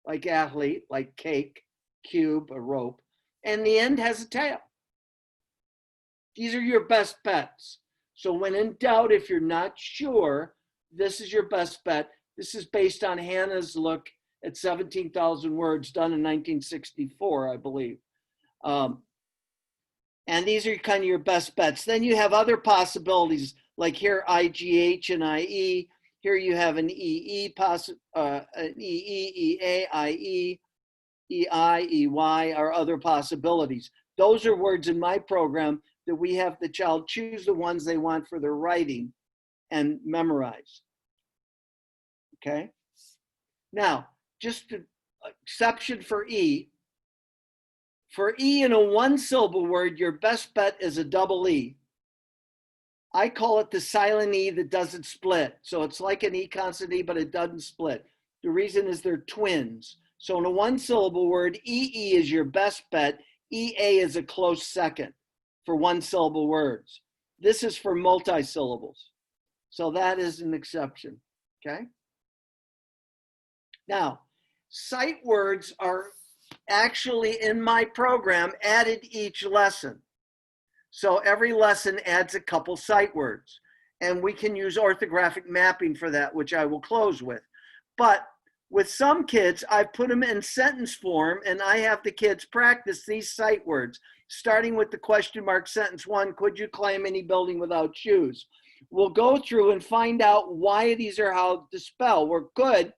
like athlete, like cake, cube, a rope, and the end has a tail. These are your best bets. So when in doubt, if you're not sure, this is your best bet. This is based on Hannah's look at 17,000 words done in 1964, I believe. And these are kind of your best bets. Then you have other possibilities, like here, IGH and IE. Here you have an EE, an EE, EA, IE, EI, EY are other possibilities. Those are words in my program that we have the child choose the ones they want for their writing and memorize. Okay? Now, just an exception for E. For E in a one-syllable word, your best bet is a double E. I call it the silent E that doesn't split. So it's like an E consonant E, but it doesn't split. The reason is they're twins. So in a one-syllable word, EE is your best bet. EA is a close second for one-syllable words. This is for multi-syllables. So that is an exception, okay? Now, sight words are actually in my program added each lesson. So every lesson adds a couple sight words, and we can use orthographic mapping for that, which I will close with. But with some kids, I put them in sentence form, and I have the kids practice these sight words, starting with the question mark sentence one, could you climb any building without shoes? We'll go through and find out why these are how to spell. We're good.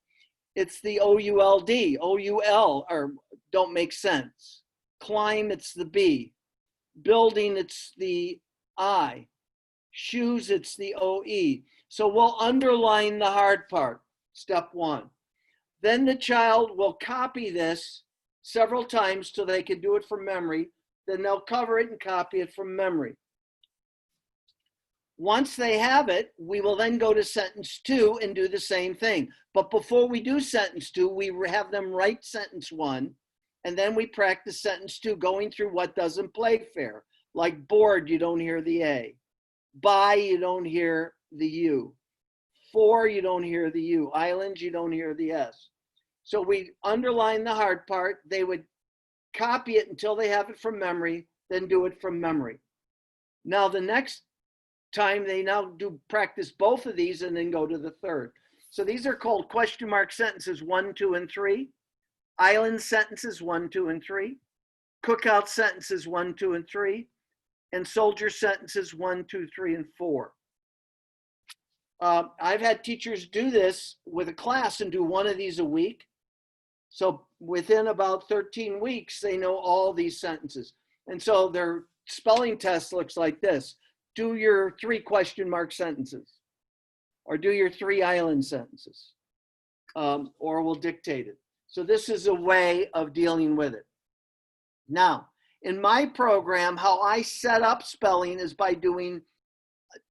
It's the O-U-L-D. O-U-L or don't make sense. Climb, it's the B. Building, it's the I. Shoes, it's the O-E. So we'll underline the hard part, step one. Then the child will copy this several times till they can do it from memory. Then they'll cover it and copy it from memory. Once they have it, we will then go to sentence two and do the same thing. But before we do sentence two, we have them write sentence one, and then we practice sentence two, going through what doesn't play fair. Like board, you don't hear the A. Buy, you don't hear the U. For, you don't hear the U. Islands, you don't hear the S. So we underline the hard part. They would copy it until they have it from memory, then do it from memory. Now the next time they now do practice both of these and then go to the third. So these are called question mark sentences 1, 2, and 3. Island sentences 1, 2, and 3. Cookout sentences 1, 2, and 3. And soldier sentences 1, 2, 3, and 4. I've had teachers do this with a class and do one of these a week. So within about 13 weeks, they know all these sentences. And so their spelling test looks like this. Do your 3 question mark sentences, or do your 3 island sentences, or we'll dictate it. So this is a way of dealing with it. Now, in my program, how I set up spelling is by doing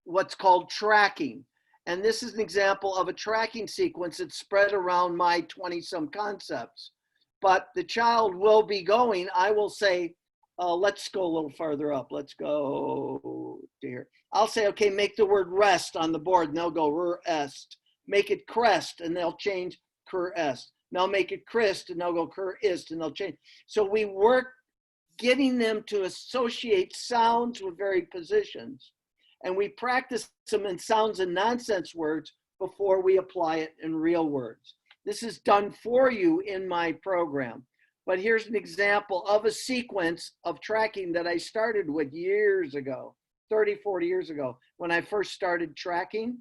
what's called tracking. And this is an example of a tracking sequence that's spread around my 20-some concepts. But the child will be going, I will say, let's go a little farther up. Let's go to here. I'll say, okay, make the word rest on the board, and they'll go rest. Make it crest, and they'll change crest. Now make it crist, and they'll go crist, and they'll change. So we work getting them to associate sounds with varied positions. And we practice them in sounds and nonsense words before we apply it in real words. This is done for you in my program. But here's an example of a sequence of tracking that I started with years ago, 30, 40 years ago, when I first started tracking.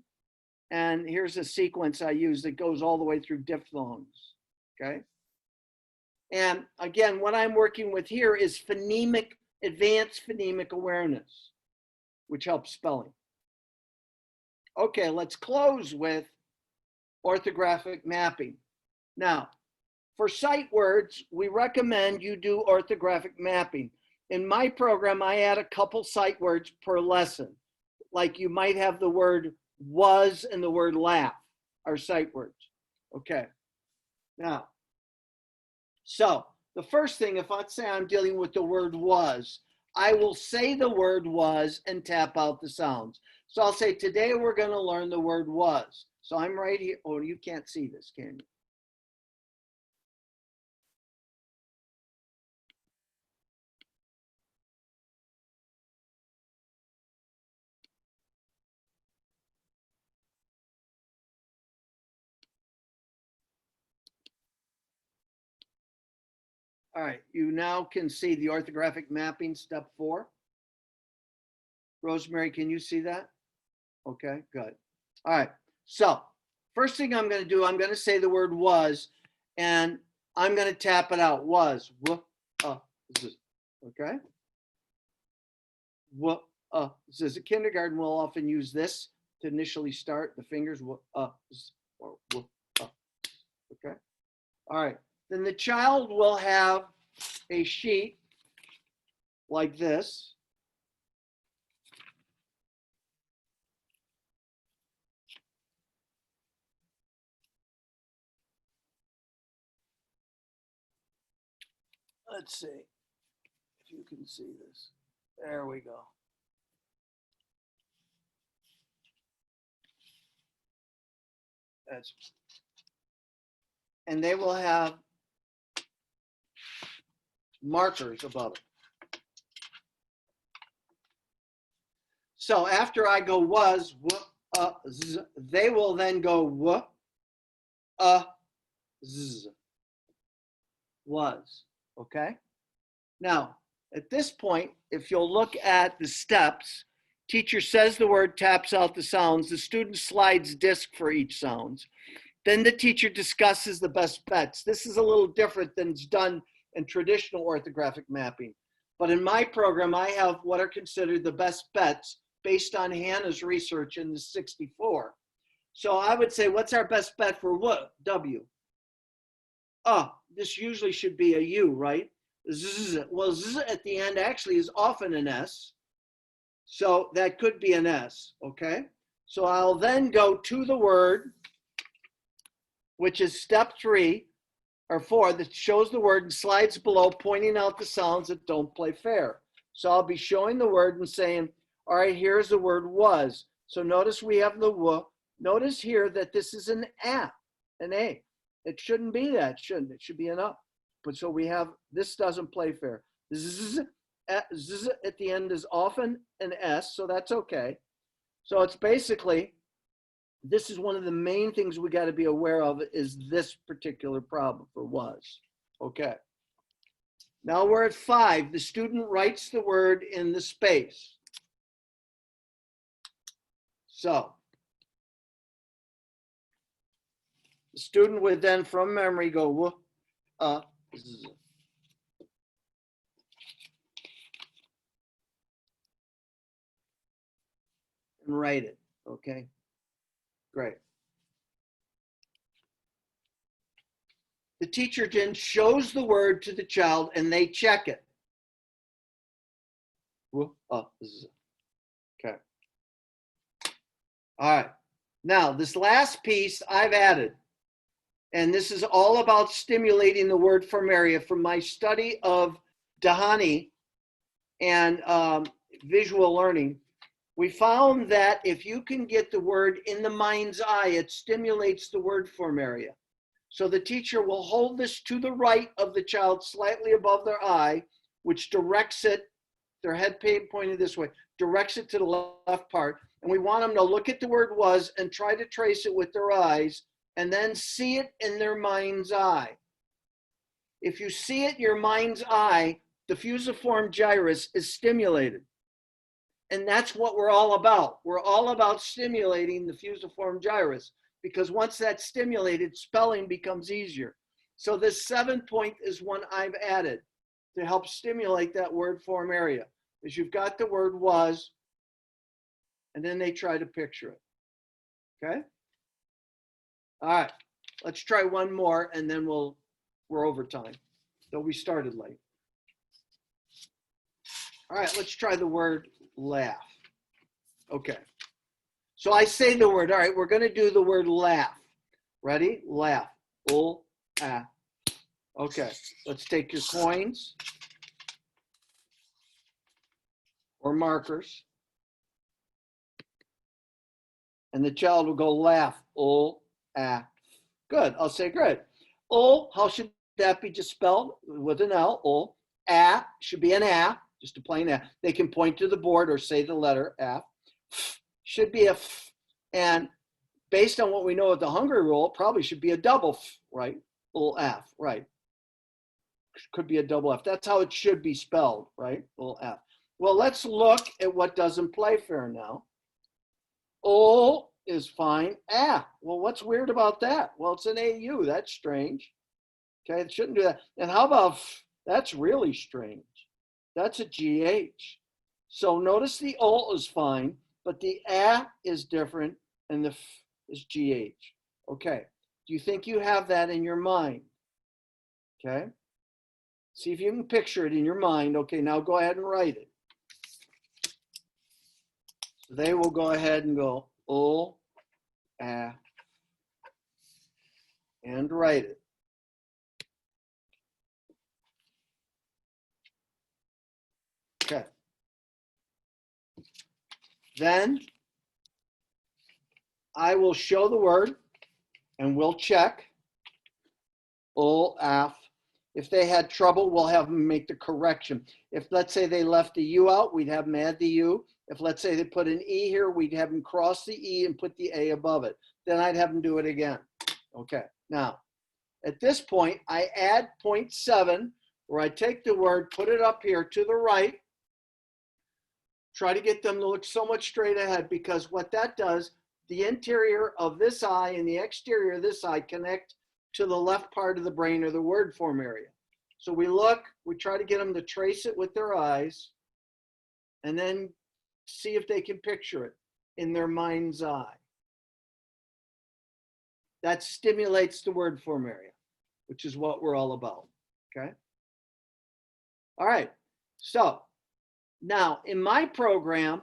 And here's a sequence I use that goes all the way through diphthongs, okay? And again, what I'm working with here is phonemic, advanced phonemic awareness, which helps spelling. Okay, let's close with orthographic mapping. Now, for sight words, we recommend you do orthographic mapping. In my program, I add a couple sight words per lesson. Like you might have the word was and the word laugh are sight words. Okay, now, so the first thing, if let's say I'm dealing with the word was, I will say the word was and tap out the sounds. So I'll say, today we're going to learn the word was. So I'm right here. Oh, you can't see this, can you? All right, you now can see the orthographic mapping, step 4. Rosemary, can you see that? Okay, good. All right, so first thing I'm going to do, I'm going to say the word was, and I'm going to tap it out. Was, okay? This a kindergarten will often use this to initially start the fingers. Okay. All right. Then the child will have a sheet like this. Let's see if you can see this. There we go. And they will have markers above it. So after I go was, they will then go z, was, okay? Now, at this point, if you'll look at the steps, teacher says the word, taps out the sounds, the student slides disc for each sound. Then the teacher discusses the best bets. This is a little different than it's done in traditional orthographic mapping. But in my program, I have what are considered the best bets based on Hannah's research in the 64. So I would say, what's our best bet for what? W. This usually should be a U, right? Z, well, Z at the end actually is often an S. So that could be an S, okay? So I'll then go to the word, which is step 3 or 4, that shows the word and slides below, pointing out the sounds that don't play fair. So I'll be showing the word and saying, all right, here's the word was. So notice we have the W. Notice here that this is an A, an A. It shouldn't be that, shouldn't it? It should be an up. But so we have, this doesn't play fair. Z at the end is often an S, so that's okay. So it's basically, this is one of the main things we got to be aware of is this particular problem for was. Okay. Now we're at 5. The student writes the word in the space. So The student would then, from memory, go z. And write it, okay? Great. The teacher then shows the word to the child and they check it. Z. Okay. All right. Now, this last piece I've added, and this is all about stimulating the word form area from my study of Dhani and visual learning. We found that if you can get the word in the mind's eye, it stimulates the word form area. So the teacher will hold this to the right of the child, slightly above their eye, which directs it, their head pointed this way, directs it to the left part. And we want them to look at the word was and try to trace it with their eyes and then see it in their mind's eye. If you see it in your mind's eye, the fusiform gyrus is stimulated. And that's what we're all about. We're all about stimulating the fusiform gyrus, because once that's stimulated, spelling becomes easier. So this 7th point is one I've added to help stimulate that word form area. Is you've got the word was, and then they try to picture it. Okay? All right, let's try one more and then we're over time. Though we started late. All right, let's try the word laugh. Okay. So I say the word, all right, we're going to do the word laugh. Ready? Laugh. Ah. Okay, let's take your coins or markers. And the child will go laugh. Ah. Good, I'll say good. How should that be just spelled? With an L. Ah should be an A, just a plain A. They can point to the board or say the letter A. Should be a F. And based on what we know of the Hungary rule, it probably should be a double F, right? F, right. Could be a double F. That's how it should be spelled, right? F. Well, let's look at what doesn't play fair now. Is fine. Well, what's weird about that? Well, it's an AU. That's strange. Okay, it shouldn't do that. And how about F? That's really strange. That's a GH. So notice the is fine, but the A is different and the F is GH. Okay, do you think you have that in your mind? Okay, see if you can picture it in your mind. Okay, now go ahead and write it. So they will go ahead and go and write it. Okay. Then I will show the word and we'll check. If they had trouble, we'll have them make the correction. If let's say they left the U out, we'd have them add the U. If let's say they put an E here, we'd have them cross the E and put the A above it. Then I'd have them do it again. Okay, now at this point, I add 0.7 where I take the word, put it up here to the right, try to get them to look so much straight ahead, because what that does, the interior of this eye and the exterior of this eye connect to the left part of the brain or the word form area. So we look, we try to get them to trace it with their eyes and then see if they can picture it in their mind's eye. That stimulates the word form area, which is what we're all about, okay? All right, so now in my program,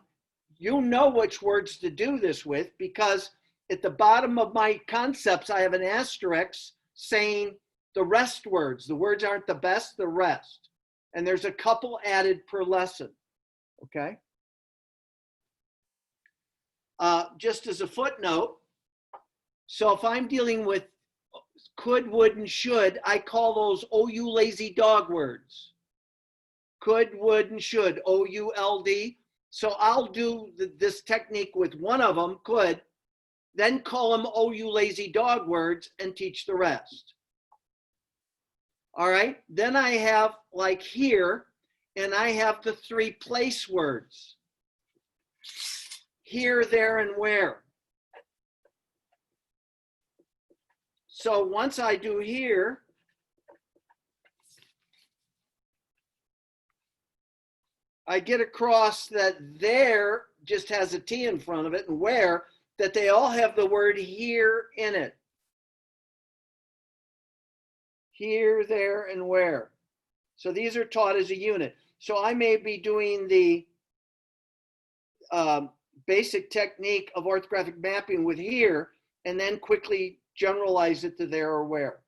you'll know which words to do this with, because at the bottom of my concepts, I have an asterisk saying the rest words. The words aren't the best, the rest. And there's a couple added per lesson, okay? Just as a footnote, so if I'm dealing with could, would, and should, I call those OU lazy dog words. Could, would, and should, OULD. So I'll do this technique with one of them, could, then call them OU lazy dog words and teach the rest. All right, then I have like here, and I have the 3 place words. Here, there, and where. So once I do here, I get across that there just has a T in front of it, and where that they all have the word here in it. Here, there, and where. So these are taught as a unit. So I may be doing the basic technique of orthographic mapping with here, and then quickly generalize it to there or where.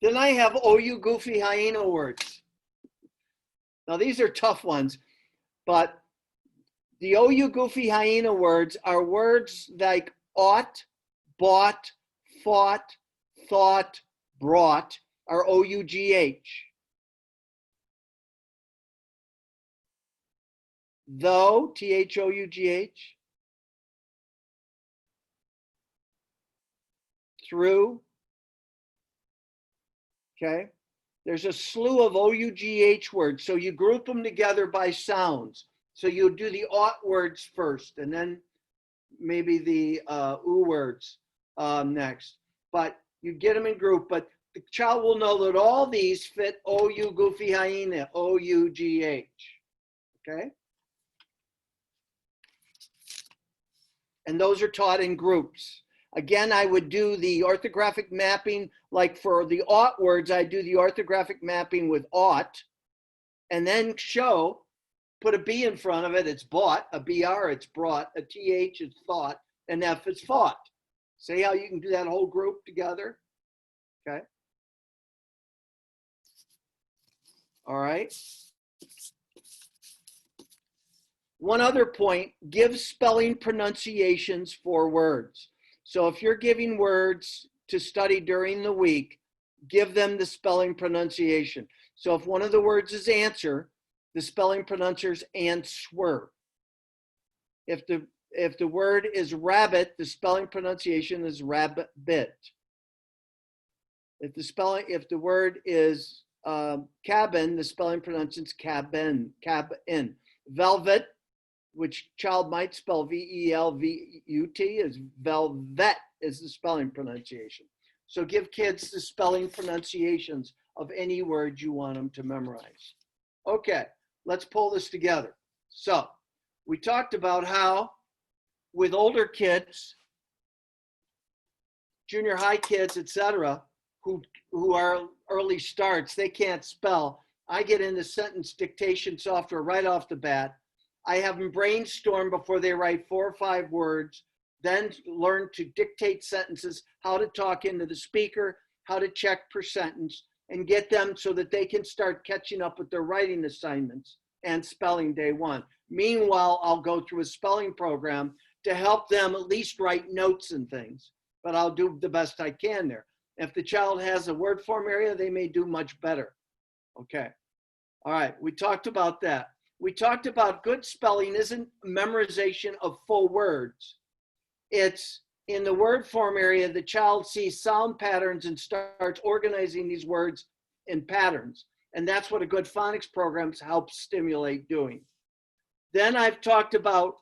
Then I have OU goofy hyena words. Now these are tough ones, but the OU goofy hyena words are words like ought, bought, fought, thought, brought are OUGH. Though, THOUGH. Through. Okay. There's a slew of OUGH words. So you group them together by sounds. So you do the ought words first, and then maybe the oo words next. But you get them in group. But the child will know that all these fit OU goofy hyena, OUGH. Okay. And those are taught in groups. Again, I would do the orthographic mapping, like for the ought words, I do the orthographic mapping with ought, and then show, put a B in front of it, it's bought, a BR, it's brought, a TH, it's thought, and F is fought. See how you can do that whole group together? Okay. All right. One other point, give spelling pronunciations for words. So if you're giving words to study during the week, give them the spelling pronunciation. So if one of the words is answer, the spelling pronunciation is answer. If the word is rabbit, the spelling pronunciation is rabbit. If the word is cabin, the spelling pronunciation is cabin. Velvet, which child might spell V-E-L-V-U-T, is velvet is the spelling pronunciation. So give kids the spelling pronunciations of any word you want them to memorize. Okay, let's pull this together. So we talked about how with older kids, junior high kids, etc., who are early starts, they can't spell. I get into sentence dictation software right off the bat. I have them brainstorm before they write 4 or 5 words, then learn to dictate sentences, how to talk into the speaker, how to check per sentence, and get them so that they can start catching up with their writing assignments and spelling day 1. Meanwhile, I'll go through a spelling program to help them at least write notes and things, but I'll do the best I can there. If the child has a word form area, they may do much better. Okay. All right, we talked about that. We talked about good spelling isn't memorization of full words. It's in the word form area, the child sees sound patterns and starts organizing these words in patterns. And that's what a good phonics program helps stimulate doing. Then I've talked about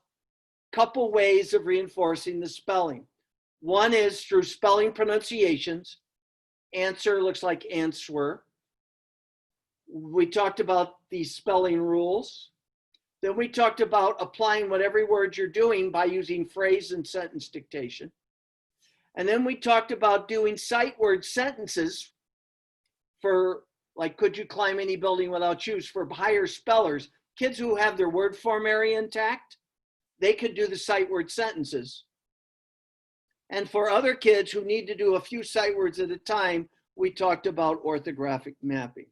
a couple ways of reinforcing the spelling. One is through spelling pronunciations. Answer looks like answer. We talked about the spelling rules. Then we talked about applying what every word you're doing by using phrase and sentence dictation. And then we talked about doing sight word sentences for, like, could you climb any building without shoes? For higher spellers, kids who have their word form area intact, they could do the sight word sentences. And for other kids who need to do a few sight words at a time, we talked about orthographic mapping.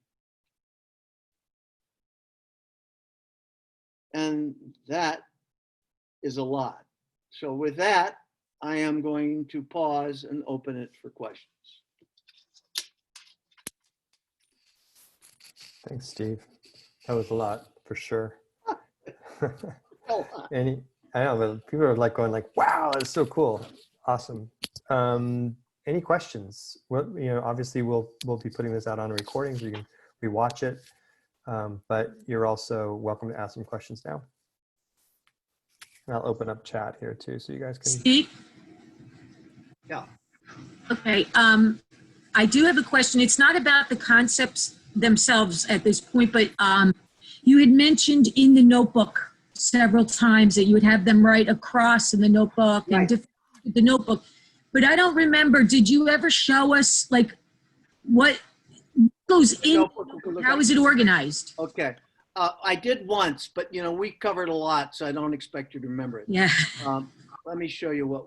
And that is a lot. So with that, I am going to pause and open it for questions. Thanks, Steve. That was a lot for sure. I know, but people are like going like, wow, that's so cool. Awesome. Any questions? Well, obviously we'll be putting this out on a recording so you can rewatch it. But you're also welcome to ask some questions now. And I'll open up chat here too, so you guys can. Steve? Yeah. Okay, I do have a question. It's not about the concepts themselves at this point, but you had mentioned in the notebook several times that you would have them write across in the notebook and Right. the notebook. But I don't remember, did you ever show us like what goes in? Notebook we can look How at. is it organized? Okay. I did once, but you know, we covered a lot, so I don't expect you to remember it. Yeah. Let me show you what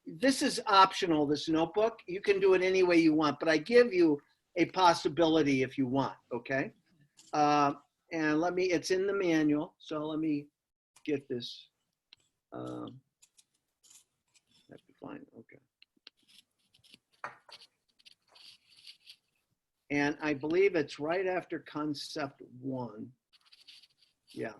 this is optional, this notebook. You can do it any way you want, but I give you a possibility if you want, okay? And it's in the manual, so let me get this. Have to find, okay. And I believe it's right after concept 1. Yeah.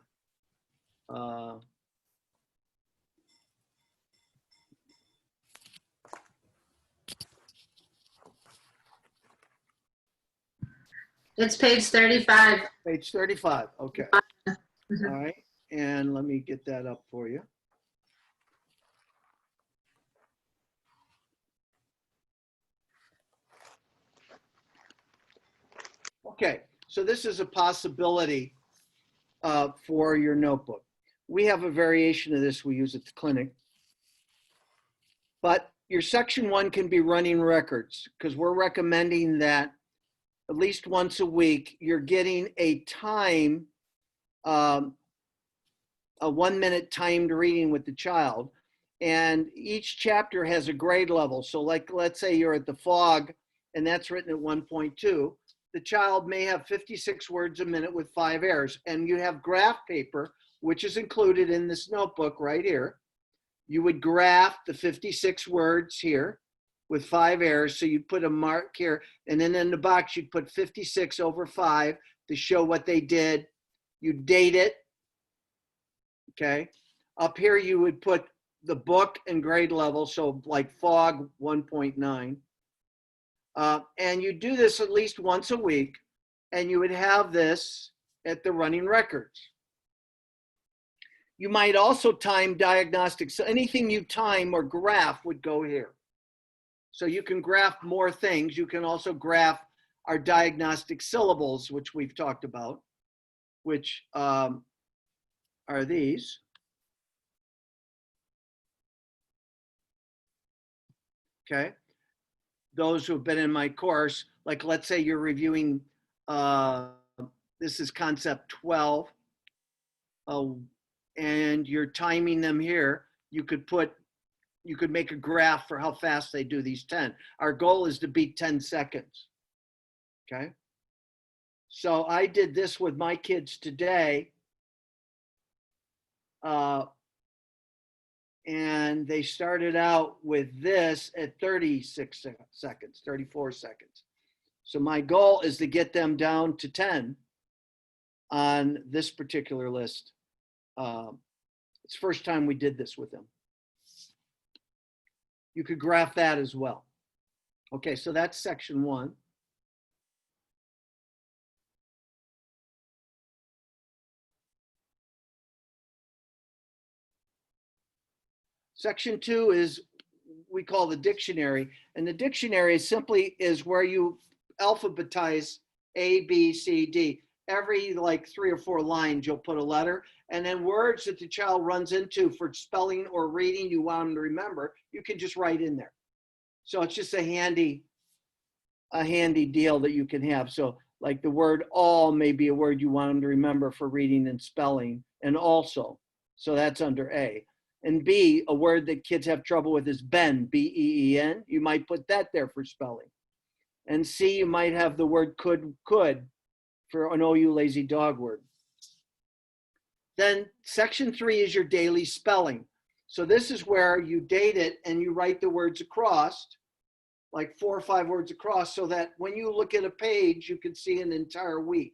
It's page 35. Page 35, okay. All right, and let me get that up for you. Okay, so this is a possibility for your notebook. We have a variation of this we use at the clinic. But your section 1 can be running records because we're recommending that at least once a week, you're getting a time, a 1-minute timed reading with the child. And each chapter has a grade level. So like, let's say you're at the fog and that's written at 1.2. The child may have 56 words a minute with 5 errors. And you have graph paper, which is included in this notebook right here. You would graph the 56 words here with 5 errors. So you'd put a mark here, and then in the box, you'd put 56 over 5 to show what they did. You date it, okay? Up here, you would put the book and grade level, so like fog 1.9. And you do this at least once a week, and you would have this at the running records. You might also time diagnostics. So anything you time or graph would go here. So you can graph more things. You can also graph our diagnostic syllables, which we've talked about, which are these. Okay. Those who have been in my course, like let's say you're reviewing, this is concept 12, and you're timing them here. You could make a graph for how fast they do these 10. Our goal is to beat 10 seconds, okay? So I did this with my kids today, and they started out with this at 36 seconds, 34 seconds. So my goal is to get them down to 10 on this particular list. It's the first time we did this with them. You could graph that as well. Okay, so that's section 1. Section 2 is, we call the dictionary. And the dictionary simply is where you alphabetize A, B, C, D. Every like 3 or 4 lines, you'll put a letter. And then words that the child runs into for spelling or reading you want them to remember, you can just write in there. So it's just a handy deal that you can have. So like the word all may be a word you want them to remember for reading and spelling, and also. So that's under A. And B, a word that kids have trouble with is ben, B-E-E-N. You might put that there for spelling. And C, you might have the word could for an OU lazy dog word. Then section 3 is your daily spelling. So this is where you date it and you write the words across, like 4 or 5 words across, so that when you look at a page, you can see an entire week.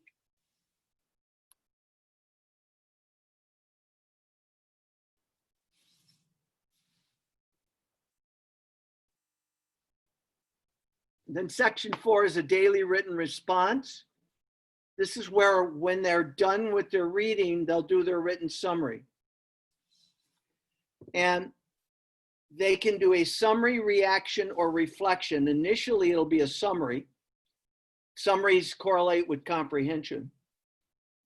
Then section 4 is a daily written response. This is where when they're done with their reading, they'll do their written summary. And they can do a summary, reaction, or reflection. Initially, it'll be a summary. Summaries correlate with comprehension.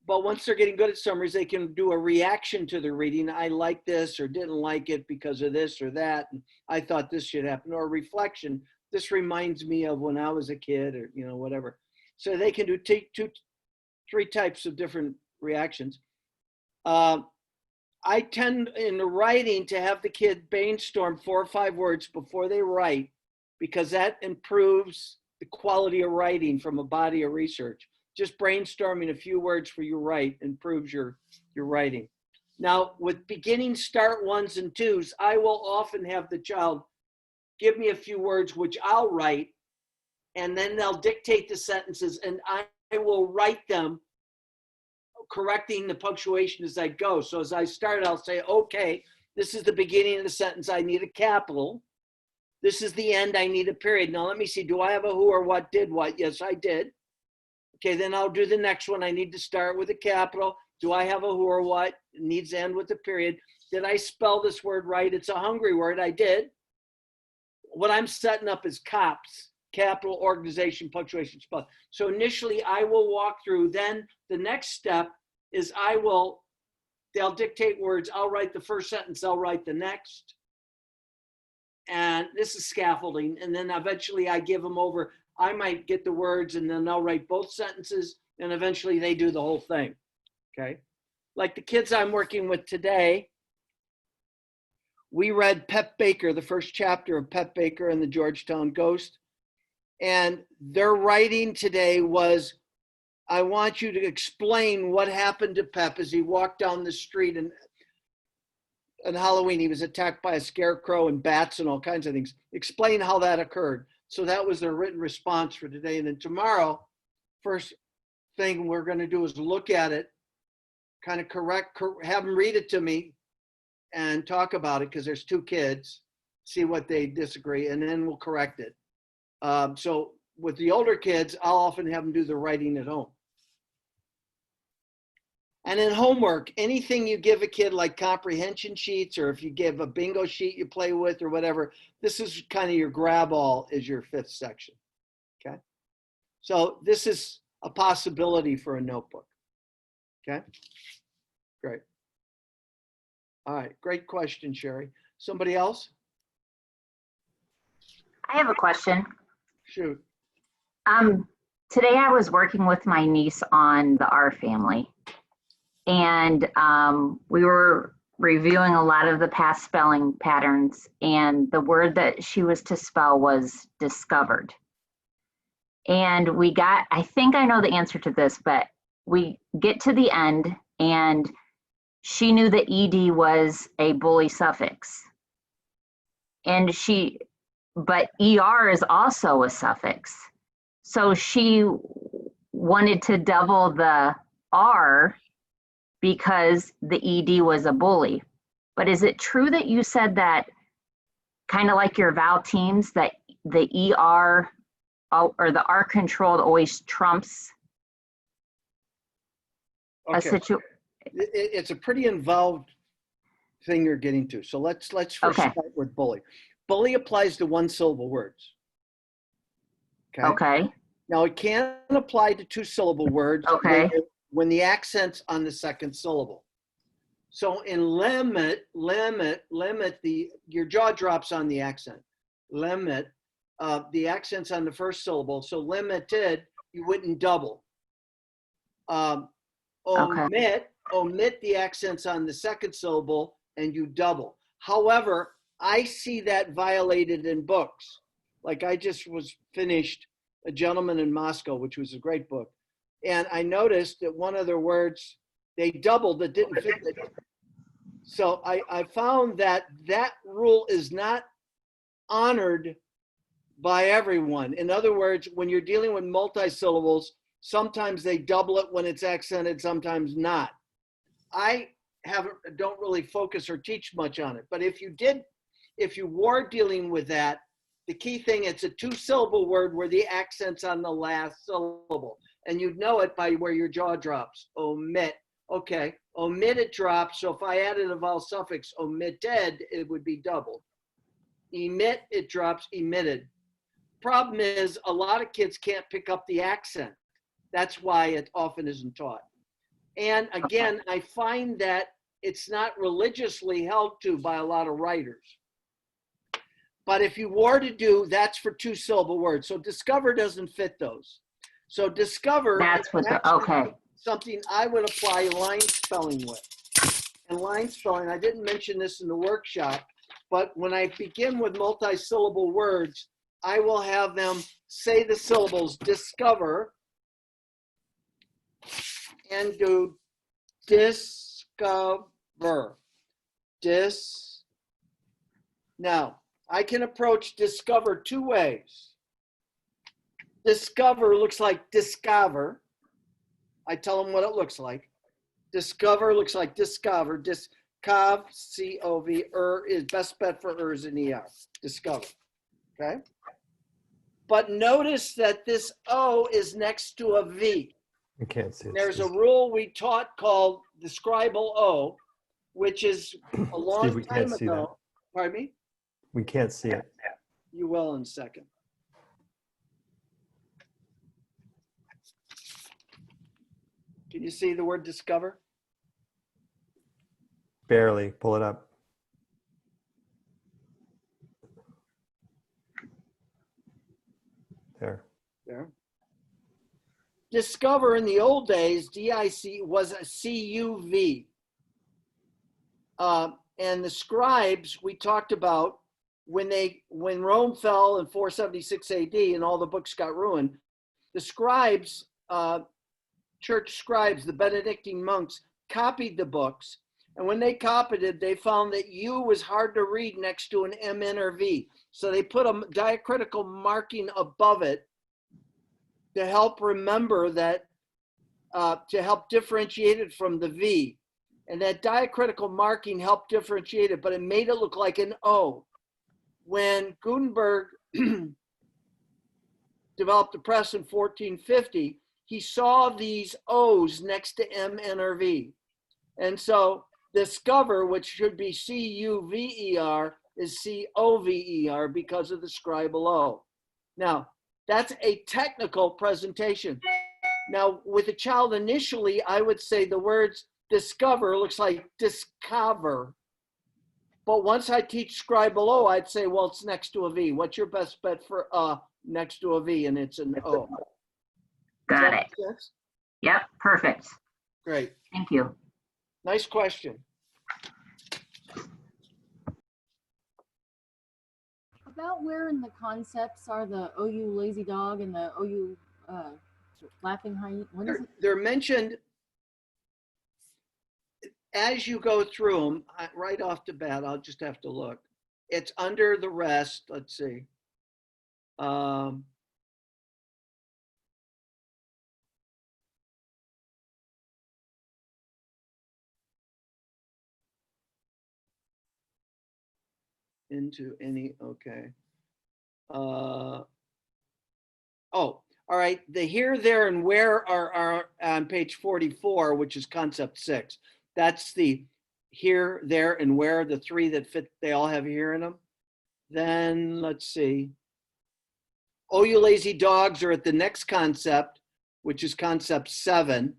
But once they're getting good at summaries, they can do a reaction to the reading. I like this or didn't like it because of this or that. And I thought this should happen. Or a reflection. This reminds me of when I was a kid, or whatever. So they can do three types of different reactions. I tend in the writing to have the kid brainstorm 4 or 5 words before they write, because that improves the quality of writing from a body of research. Just brainstorming a few words for you write improves your writing. Now, with beginning start 1s and 2s, I will often have the child give me a few words which I'll write, and then they'll dictate the sentences, and I will write them, correcting the punctuation as I go. So as I start, I'll say, okay, this is the beginning of the sentence. I need a capital. This is the end. I need a period. Now let me see. Do I have a who or what did what? Yes, I did. Okay, then I'll do the next one. I need to start with a capital. Do I have a who or what? It needs to end with a period. Did I spell this word right? It's a hungry word. I did. What I'm setting up is COPS, capital, organization, punctuation, spell. So initially I will walk through. Then the next step is they'll dictate words. I'll write the first sentence. I'll write the next. And this is scaffolding. And then eventually I give them over. I might get the words and then I'll write both sentences, and eventually they do the whole thing, okay? Like the kids I'm working with today, we read Pep Baker, the first chapter of Pep Baker and the Georgetown Ghost. And their writing today was, I want you to explain what happened to Pep as he walked down the street, and on Halloween, he was attacked by a scarecrow and bats and all kinds of things. Explain how that occurred. So that was their written response for today. And then tomorrow, first thing we're going to do is look at it, kind of have them read it to me and talk about it, because there's 2 kids, see what they disagree, and then we'll correct it. So with the older kids, I'll often have them do the writing at home. And in homework, anything you give a kid, like comprehension sheets, or if you give a bingo sheet you play with or whatever, this is kind of your grab all, is your 5th section, okay? So this is a possibility for a notebook, okay? Great. All right, great question, Sherry. Somebody else? I have a question. Shoot. Today I was working with my niece on the R family, and we were reviewing a lot of the past spelling patterns, and the word that she was to spell was discovered. And I think I know the answer to this, but we get to the end, and she knew that ED was a bully suffix. But ER is also a suffix. So she wanted to double the R because the ED was a bully. But is it true that you said that, kind of like your vowel teams, that the ER or the R controlled always trumps a situation? It's a pretty involved thing you're getting to. So let's first start with bully. Bully applies to 1-syllable words. Okay. Now it can apply to 2-syllable words. Okay. When the accent's on the 2nd syllable. So in limit, your jaw drops on the accent. Limit, the accent's on the 1st syllable. So limited, you wouldn't double. Omit the accents on the 2nd syllable, and you double. However, I see that violated in books. Like I just finished A Gentleman in Moscow, which was a great book. And I noticed that one of their words, they doubled that didn't fit it. So I found that rule is not honored by everyone. In other words, when you're dealing with multi-syllables, sometimes they double it when it's accented, sometimes not. I don't really focus or teach much on it. But if you were dealing with that, the key thing, it's a 2-syllable word where the accent's on the last syllable. And you'd know it by where your jaw drops. Omit. Okay. Omitted drops. So if I added a vowel suffix, omitted, it would be doubled. Emit, it drops emitted. Problem is, a lot of kids can't pick up the accent. That's why it often isn't taught. And again, I find that it's not religiously held to by a lot of writers. But if you were to do, that's for 2-syllable words. So discover doesn't fit those. So discover That's what is the, actually okay. something I would apply line spelling with. And line spelling, I didn't mention this in the workshop, but when I begin with multi-syllable words, I will have them say the syllables discover and do discover. Now, I can approach discover 2 ways. Discover looks like discover. I tell them what it looks like. Discover looks like discover. Discov, C-O-V, is best bet for is an E-R. Discover, okay? But notice that this O is next to a V. We can't see it. There's a rule we taught called the scribal O, which is a long Steve, we time can't see ago. Pardon me? We can't see it. You will in a second. Can you see the word discover? Barely. Pull it up. There. There. Discover in the old days, D-I-C was a C-U-V. And the scribes we talked about when Rome fell in 476 AD and all the books got ruined, the scribes, church scribes, the Benedictine monks, copied the books. And when they copied it, they found that U was hard to read next to an MN or V. So they put a diacritical marking above it to help remember that, to help differentiate it from the V. And that diacritical marking helped differentiate it, but it made it look like an O. When Gutenberg developed the press in 1450, he saw these O's next to M, N, or V. And so discover, which should be C-U-V-E-R, is C-O-V-E-R because of the scribal O. Now, that's a technical presentation. Now, with a child initially, I would say the words discover looks like discover. But once I teach scribal O, I'd say, well, it's next to a V. What's your best bet for next to a V? And it's an O. Got it. Yep, perfect. Great. Thank you. Nice question. About where in the concepts are the OU lazy dog and the OU laughing hyena? When is it? They're mentioned as you go through them, right off the bat. I'll just have to look. It's under the rest. Let's see. Into any, okay. Oh, all right. The here, there, and where are on page 44, which is concept 6. That's the here, there, and where, the 3 that fit, they all have here in them. Then let's see. Oh, you lazy dogs are at the next concept, which is concept 7.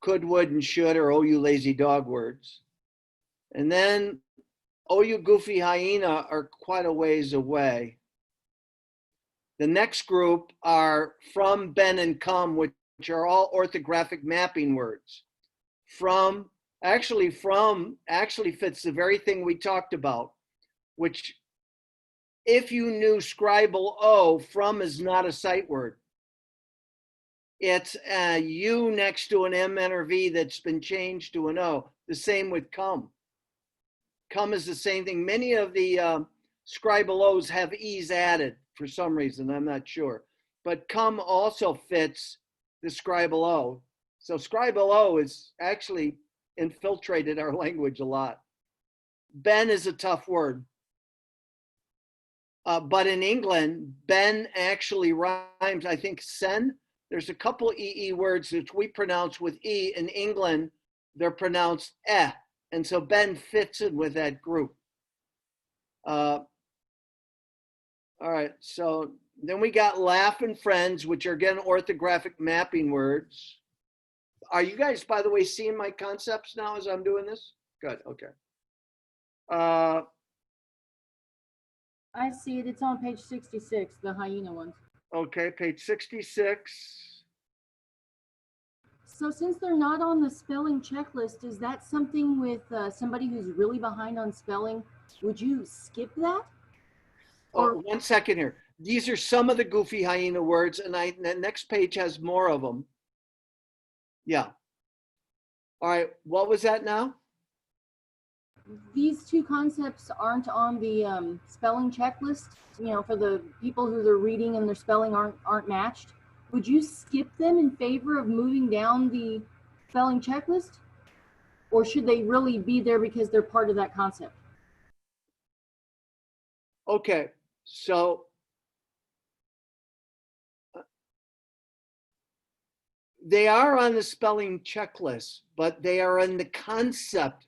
Could, would, and should are oh, you lazy dog words. And then oh, you goofy hyena are quite a ways away. The next group are from, been, and come, which are all orthographic mapping words. From actually fits the very thing we talked about, which if you knew scribal O, from is not a sight word. It's a U next to an M, N, or V that's been changed to an O. The same with come. Come is the same thing. Many of the scribal O's have E's added for some reason, I'm not sure. But come also fits the scribal O. So scribal O is actually infiltrated our language a lot. Ben is a tough word. But in England, Ben actually rhymes, I think, sen. There's a couple EE words which we pronounce with E. In England, they're pronounced eh. And so Ben fits in with that group. All right, so then we got laugh and friends, which are again orthographic mapping words. Are you guys, by the way, seeing my concepts now as I'm doing this? Good, okay. I see it. It's on page 66, the hyena ones. Okay, page 66. So since they're not on the spelling checklist, is that something with somebody who's really behind on spelling? Would you skip that? Oh, 1 second here. These are some of the goofy hyena words, and the next page has more of them. Yeah. All right, what was that now? These two concepts aren't on the spelling checklist, you know, for the people who they're reading and their spelling aren't matched. Would you skip them in favor of moving down the spelling checklist? Or should they really be there because they're part of that concept? Okay, so they are on the spelling checklist, but they are in the concept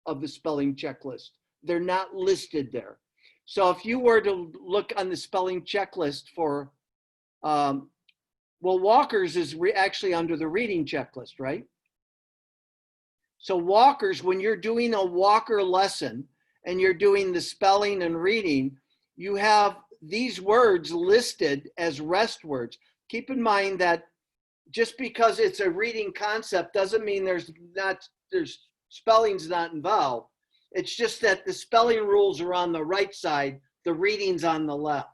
of the spelling checklist. They're not listed there. So if you were to look on the spelling checklist for, well, walkers is actually under the reading checklist, right? So walkers, when you're doing a walker lesson and you're doing the spelling and reading, you have these words listed as rest words. Keep in mind that just because it's a reading concept doesn't mean there's spelling's not involved. It's just that the spelling rules are on the right side, the reading's on the left.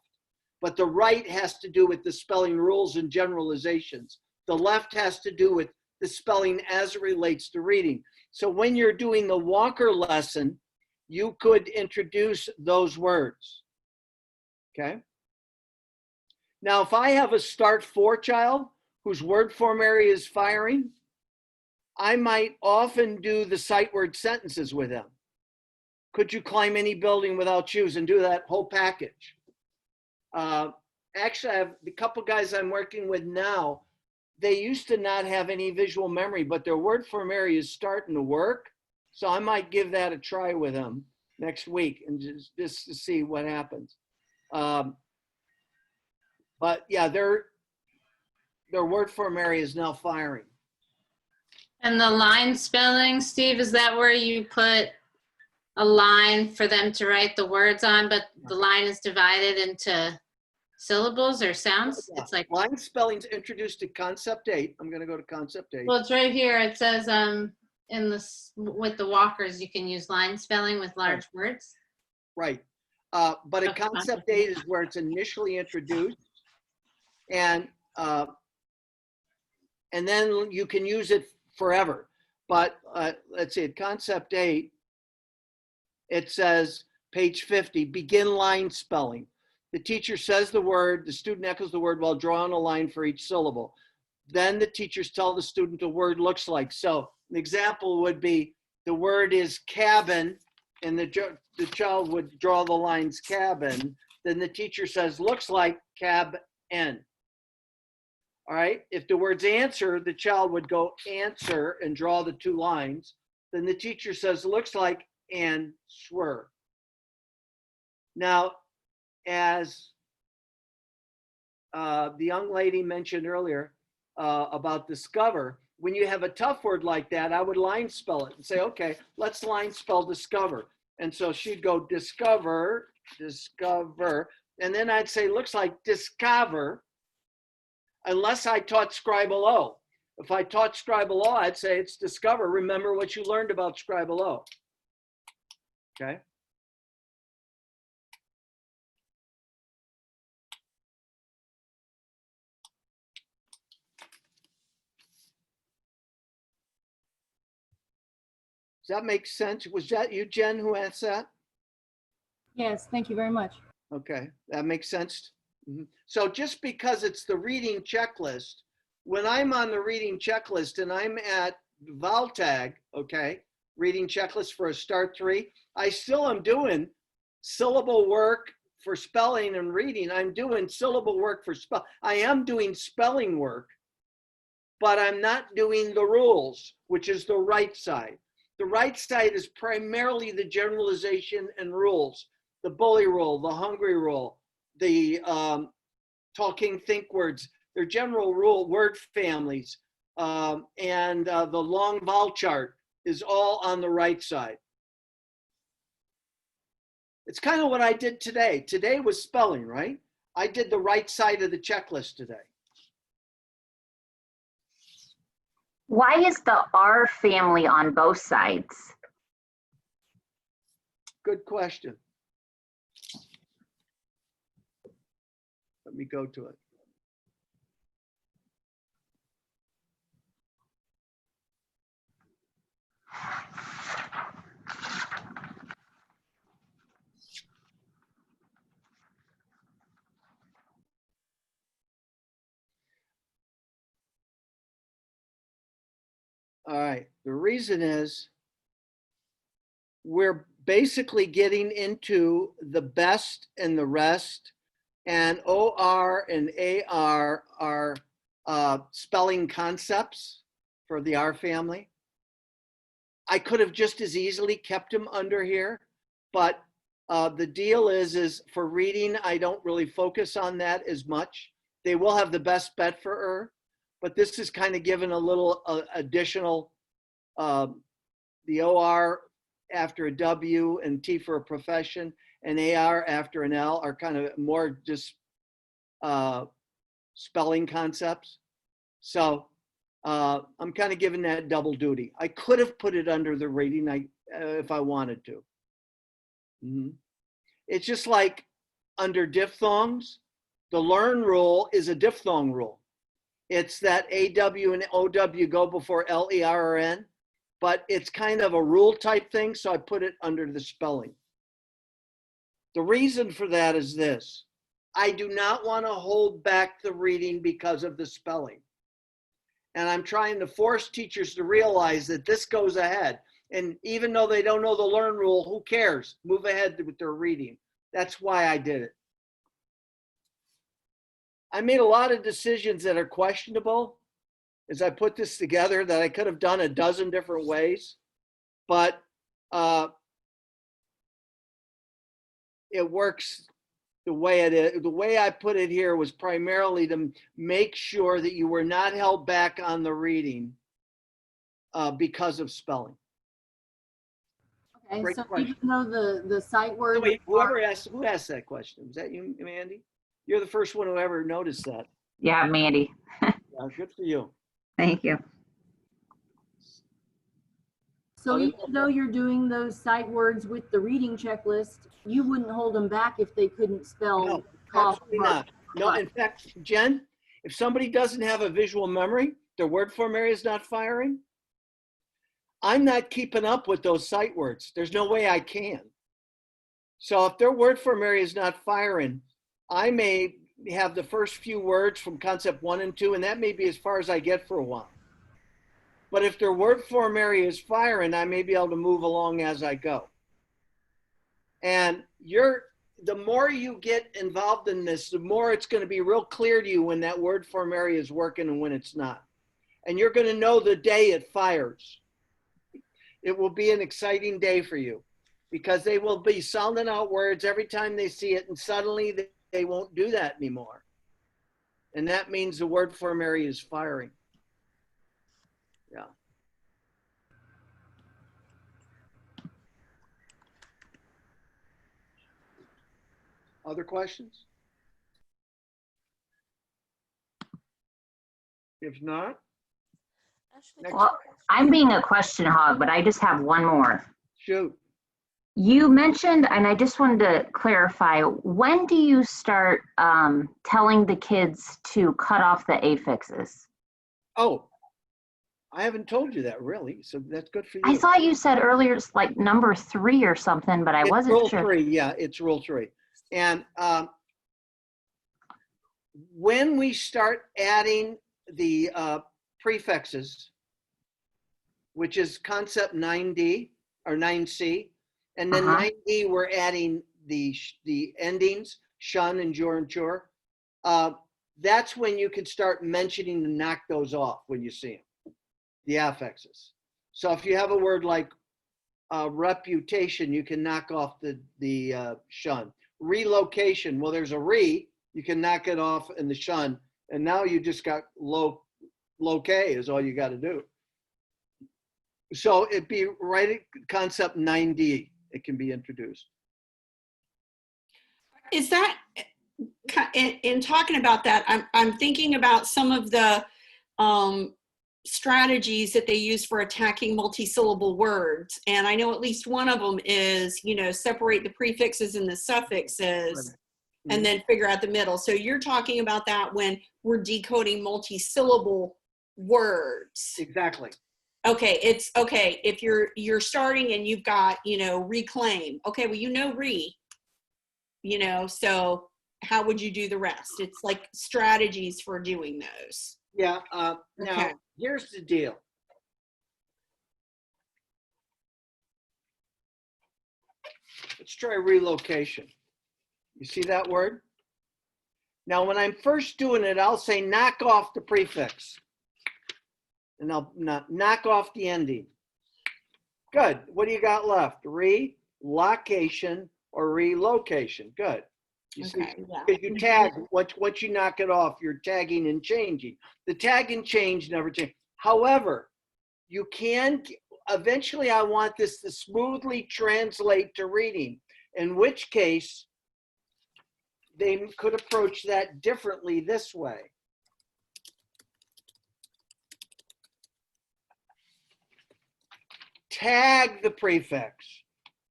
But the right has to do with the spelling rules and generalizations. The left has to do with the spelling as it relates to reading. So when you're doing the walker lesson, you could introduce those words, okay? Now, if I have a start 4 child whose word form area is firing, I might often do the sight word sentences with them. Could you climb any building without shoes, and do that whole package? Actually, I have the couple guys I'm working with now, they used to not have any visual memory, but their word form area is starting to work. So I might give that a try with them next week and just to see what happens. But yeah, their word form area is now firing. And the line spelling, Steve, is that where you put a line for them to write the words on, but the line is divided into syllables or sounds? Yeah. It's like, Line spelling's introduced to concept 8. I'm going to go to concept 8. well, it's right here. It says in this, with the walkers, you can use line spelling with large words. Right. But a Okay. concept 8 is where it's initially introduced, and then you can use it forever. But let's see, at concept 8, it says, page 50, begin line spelling. The teacher says the word, the student echoes the word while drawing a line for each syllable. Then the teachers tell the student the word looks like. So an example would be, the word is cabin, and the child would draw the lines cabin. Then the teacher says, looks like cab-en. All right, if the word's answer, the child would go answer and draw the 2 lines. Then the teacher says, looks like answer. Now, as the young lady mentioned earlier about discover, when you have a tough word like that, I would line spell it and say, okay, let's line spell discover. And so she'd go discover, discover, and then I'd say, looks like discover, unless I taught Scribe-O. If I taught Scribe-O, I'd say it's discover. Remember what you learned about Scribe-O. Okay. Does that make sense? Was that you, Jen, who asked that? Yes, thank you very much. Okay, that makes sense. Mhm. So just because it's the reading checklist, when I'm on the reading checklist and I'm at Valtag, okay, reading checklist for a start 3, I still am doing syllable work for spelling and reading. I'm doing syllable work for spell. I am doing spelling work, but I'm not doing the rules, which is the right side. The right side is primarily the generalization and rules, the bully rule, the hungry rule, the talking think words, their general rule word families, and the long vowel chart is all on the right side. It's kind of what I did today. Today was spelling, right? I did the right side of the checklist today. Why is the R family on both sides? Good question. Let me go to it. All right, the reason is we're basically getting into the best and the rest, and OR and AR are spelling concepts for the R family. I could have just as easily kept them under here, but the deal is for reading, I don't really focus on that as much. They will have the best bet for her, but this is kind of given a little additional, the OR after a W and T for a profession, and AR after an L are kind of more just spelling concepts. So I'm kind of giving that double duty. I could have put it under the reading if I wanted to. It's just like under diphthongs, the learn rule is a diphthong rule. It's that AW and OW go before LER or N, but it's kind of a rule type thing, so I put it under the spelling. The reason for that is this. I do not want to hold back the reading because of the spelling. And I'm trying to force teachers to realize that this goes ahead. And even though they don't know the learn rule, who cares? Move ahead with their reading. That's why I did it. I made a lot of decisions that are questionable as I put this together that I could have done a dozen different ways, but it works the way it is. The way I put it here was primarily to make sure that you were not held back on the reading because of spelling. Okay, Great so question. even though the sight words. Wait, who asked that question? Was that you, Mandy? You're the first one who ever noticed that. Yeah, Mandy. Yeah, good for you. Thank you. So even though you're doing those sight words with the reading checklist, you wouldn't hold them back if they couldn't spell. No, cough, absolutely bark, not. No, in fact, Jen, if somebody doesn't have a visual memory, their word form area is not firing, I'm not keeping up with those sight words. There's no way I can. So if their word form area is not firing, I may have the first few words from concept 1 and 2, and that may be as far as I get for a while. But if their word form area is firing, I may be able to move along as I go. And the more you get involved in this, the more it's going to be real clear to you when that word form area is working and when it's not. And you're going to know the day it fires. It will be an exciting day for you because they will be sounding out words every time they see it, and suddenly they won't do that anymore. And that means the word form area is firing. Yeah. Other questions? If not, next Well, I'm being a question hog, but I just have one more. shoot. You mentioned, and I just wanted to clarify, when do you start telling the kids to cut off the affixes? Oh, I haven't told you that really, so that's good for you. I thought you said earlier it's like number 3 or something, but I wasn't rule sure. 3, yeah, it's rule 3. And when we start adding the prefixes, which is concept 9D or 9C, and then 9D we're adding the endings, shun and jur and chur. That's when you can start mentioning and knock those off when you see them, the affixes. So if you have a word like reputation, you can knock off the shun. relocation. Well, there's a re, you can knock it off in the shun, and now you just got low-K is all you got to do. So it'd be right at concept 9D, it can be introduced. Is that, in talking about that, I'm thinking about some of the strategies that they use for attacking multi-syllable words. And I know at least one of them is, you know, separate the prefixes and the suffixes and then figure out the middle. So you're talking about that when we're decoding multi-syllable words. Exactly. Okay, it's okay. If you're starting and you've got, you know, reclaim. Okay, well, you know, you know, so how would you do the rest? It's like strategies for doing those. Yeah. Now, Okay. here's the deal. Let's try relocation. You see that word? Now, when I'm first doing it, I'll say knock off the prefix. And I'll knock off the ending. Good. What do you got left? Relocation or relocation. Good. You see, Okay, yeah. because you tag, once you knock it off, you're tagging and changing. The tag and change never change. However, you can, eventually I want this to smoothly translate to reading, in which case they could approach that differently this way. Tag the prefix,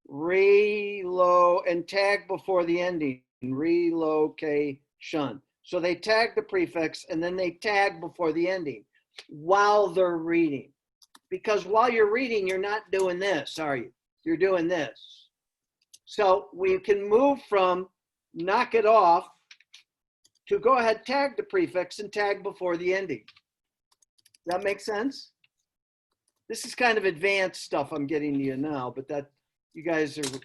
and tag before the ending, relocation. So they tag the prefix and then they tag before the ending while they're reading. Because while you're reading, you're not doing this, are you? You're doing this. So we can move from knock it off to go ahead, tag the prefix and tag before the ending. Does that make sense? This is kind of advanced stuff I'm getting to you now, but that you guys are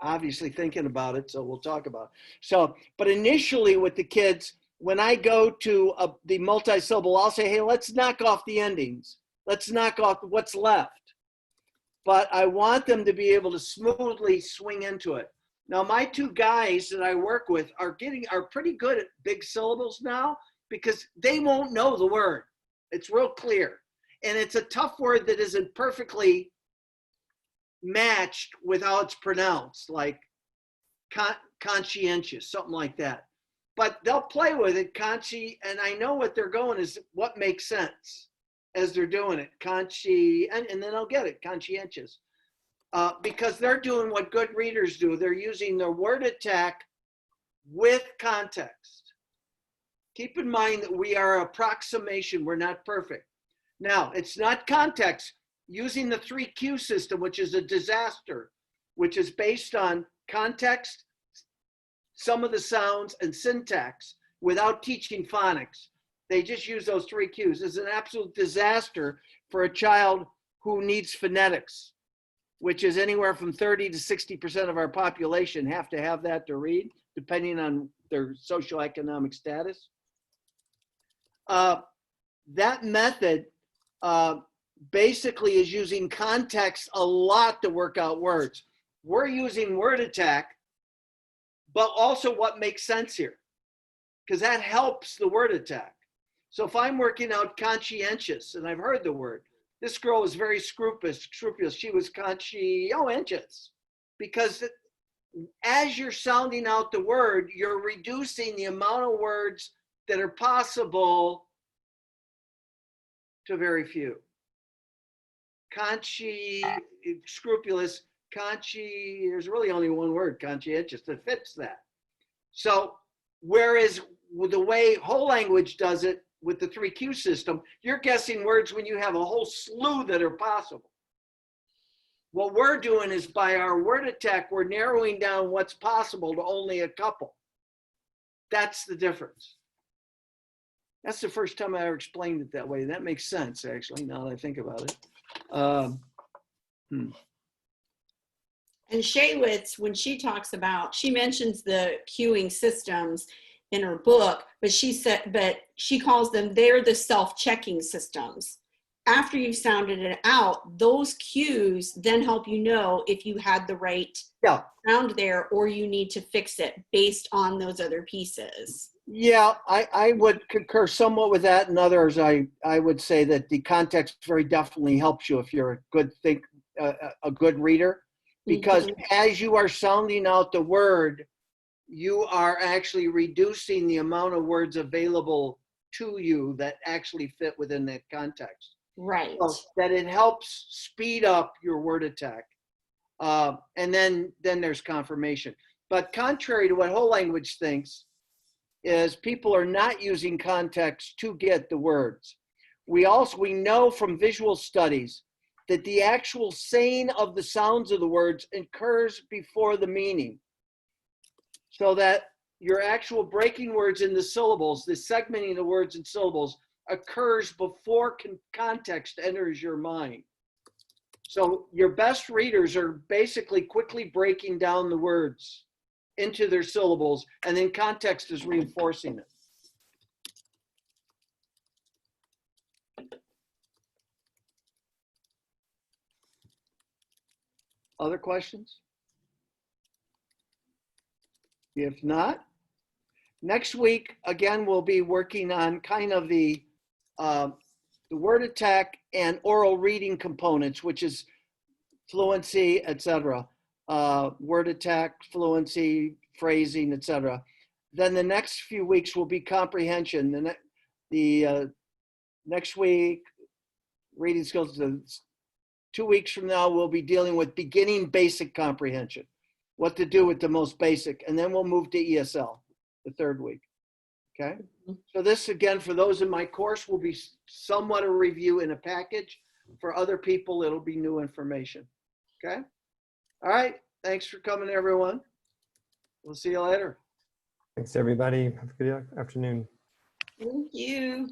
obviously thinking about it, so we'll talk about it. So, but initially with the kids, when I go to the multi-syllable, I'll say, hey, let's knock off the endings. Let's knock off what's left. But I want them to be able to smoothly swing into it. Now, my two guys that I work with are pretty good at big syllables now because they won't know the word. It's real clear. And it's a tough word that isn't perfectly matched with how it's pronounced, like conscientious, something like that. But they'll play with it, and I know what they're going is what makes sense as they're doing it, and then I'll get it, conscientious. Because they're doing what good readers do. They're using their word attack with context. Keep in mind that we are approximation, we're not perfect. Now, it's not context. Using the 3Q system, which is a disaster, which is based on context, some of the sounds, and syntax without teaching phonics. They just use those 3 Qs. It's an absolute disaster for a child who needs phonetics, which is anywhere from 30 to 60% of our population have to have that to read, depending on their socioeconomic status. That method basically is using context a lot to work out words. We're using word attack, but also what makes sense here, because that helps the word attack. So if I'm working out conscientious, and I've heard the word, this girl was very scrupulous. She was conscientious, because as you're sounding out the word, you're reducing the amount of words that are possible to very few. Scrupulous, there's really only one word, conscientious, that fits that. So whereas with the way whole language does it with the 3Q system, you're guessing words when you have a whole slew that are possible. What we're doing is by our word attack, we're narrowing down what's possible to only a couple. That's the difference. That's the first time I ever explained it that way. That makes sense, actually, now that I think about it. And Shaywitz, when she talks about, she mentions the queuing systems in her book, but she calls them, they're the self-checking systems. after you've sounded it out, those cues then help you know if you had the right Yeah. sound there or you need to fix it based on those other pieces. Yeah, I would concur somewhat with that, and others I would say that the context very definitely helps you if you're a good reader, because as you are sounding out the word, you are actually reducing the amount of words available to you that actually fit within that context. Right. So that it helps speed up your word attack, and then there's confirmation. But contrary to what whole language thinks, is people are not using context to get the words. We know from visual studies that the actual saying of the sounds of the words occurs before the meaning. So that your actual breaking words in the syllables, the segmenting the words in syllables, occurs before context enters your mind. So your best readers are basically quickly breaking down the words into their syllables, and then context is reinforcing it. Other questions? If not, next week, again, we'll be working on kind of the word attack and oral reading components, which is fluency, etc. Word attack, fluency, phrasing, etc. Then the next few weeks will be comprehension. The next week, reading skills. 2 weeks from now, we'll be dealing with beginning basic comprehension, what to do with the most basic, and then we'll move to ESL the third week. Okay. So this, again, for those in my course, will be somewhat a review in a package. For other people, it'll be new information. Okay. All right. Thanks for coming, everyone. We'll see you later. Thanks, everybody. Have a good afternoon. Thank you.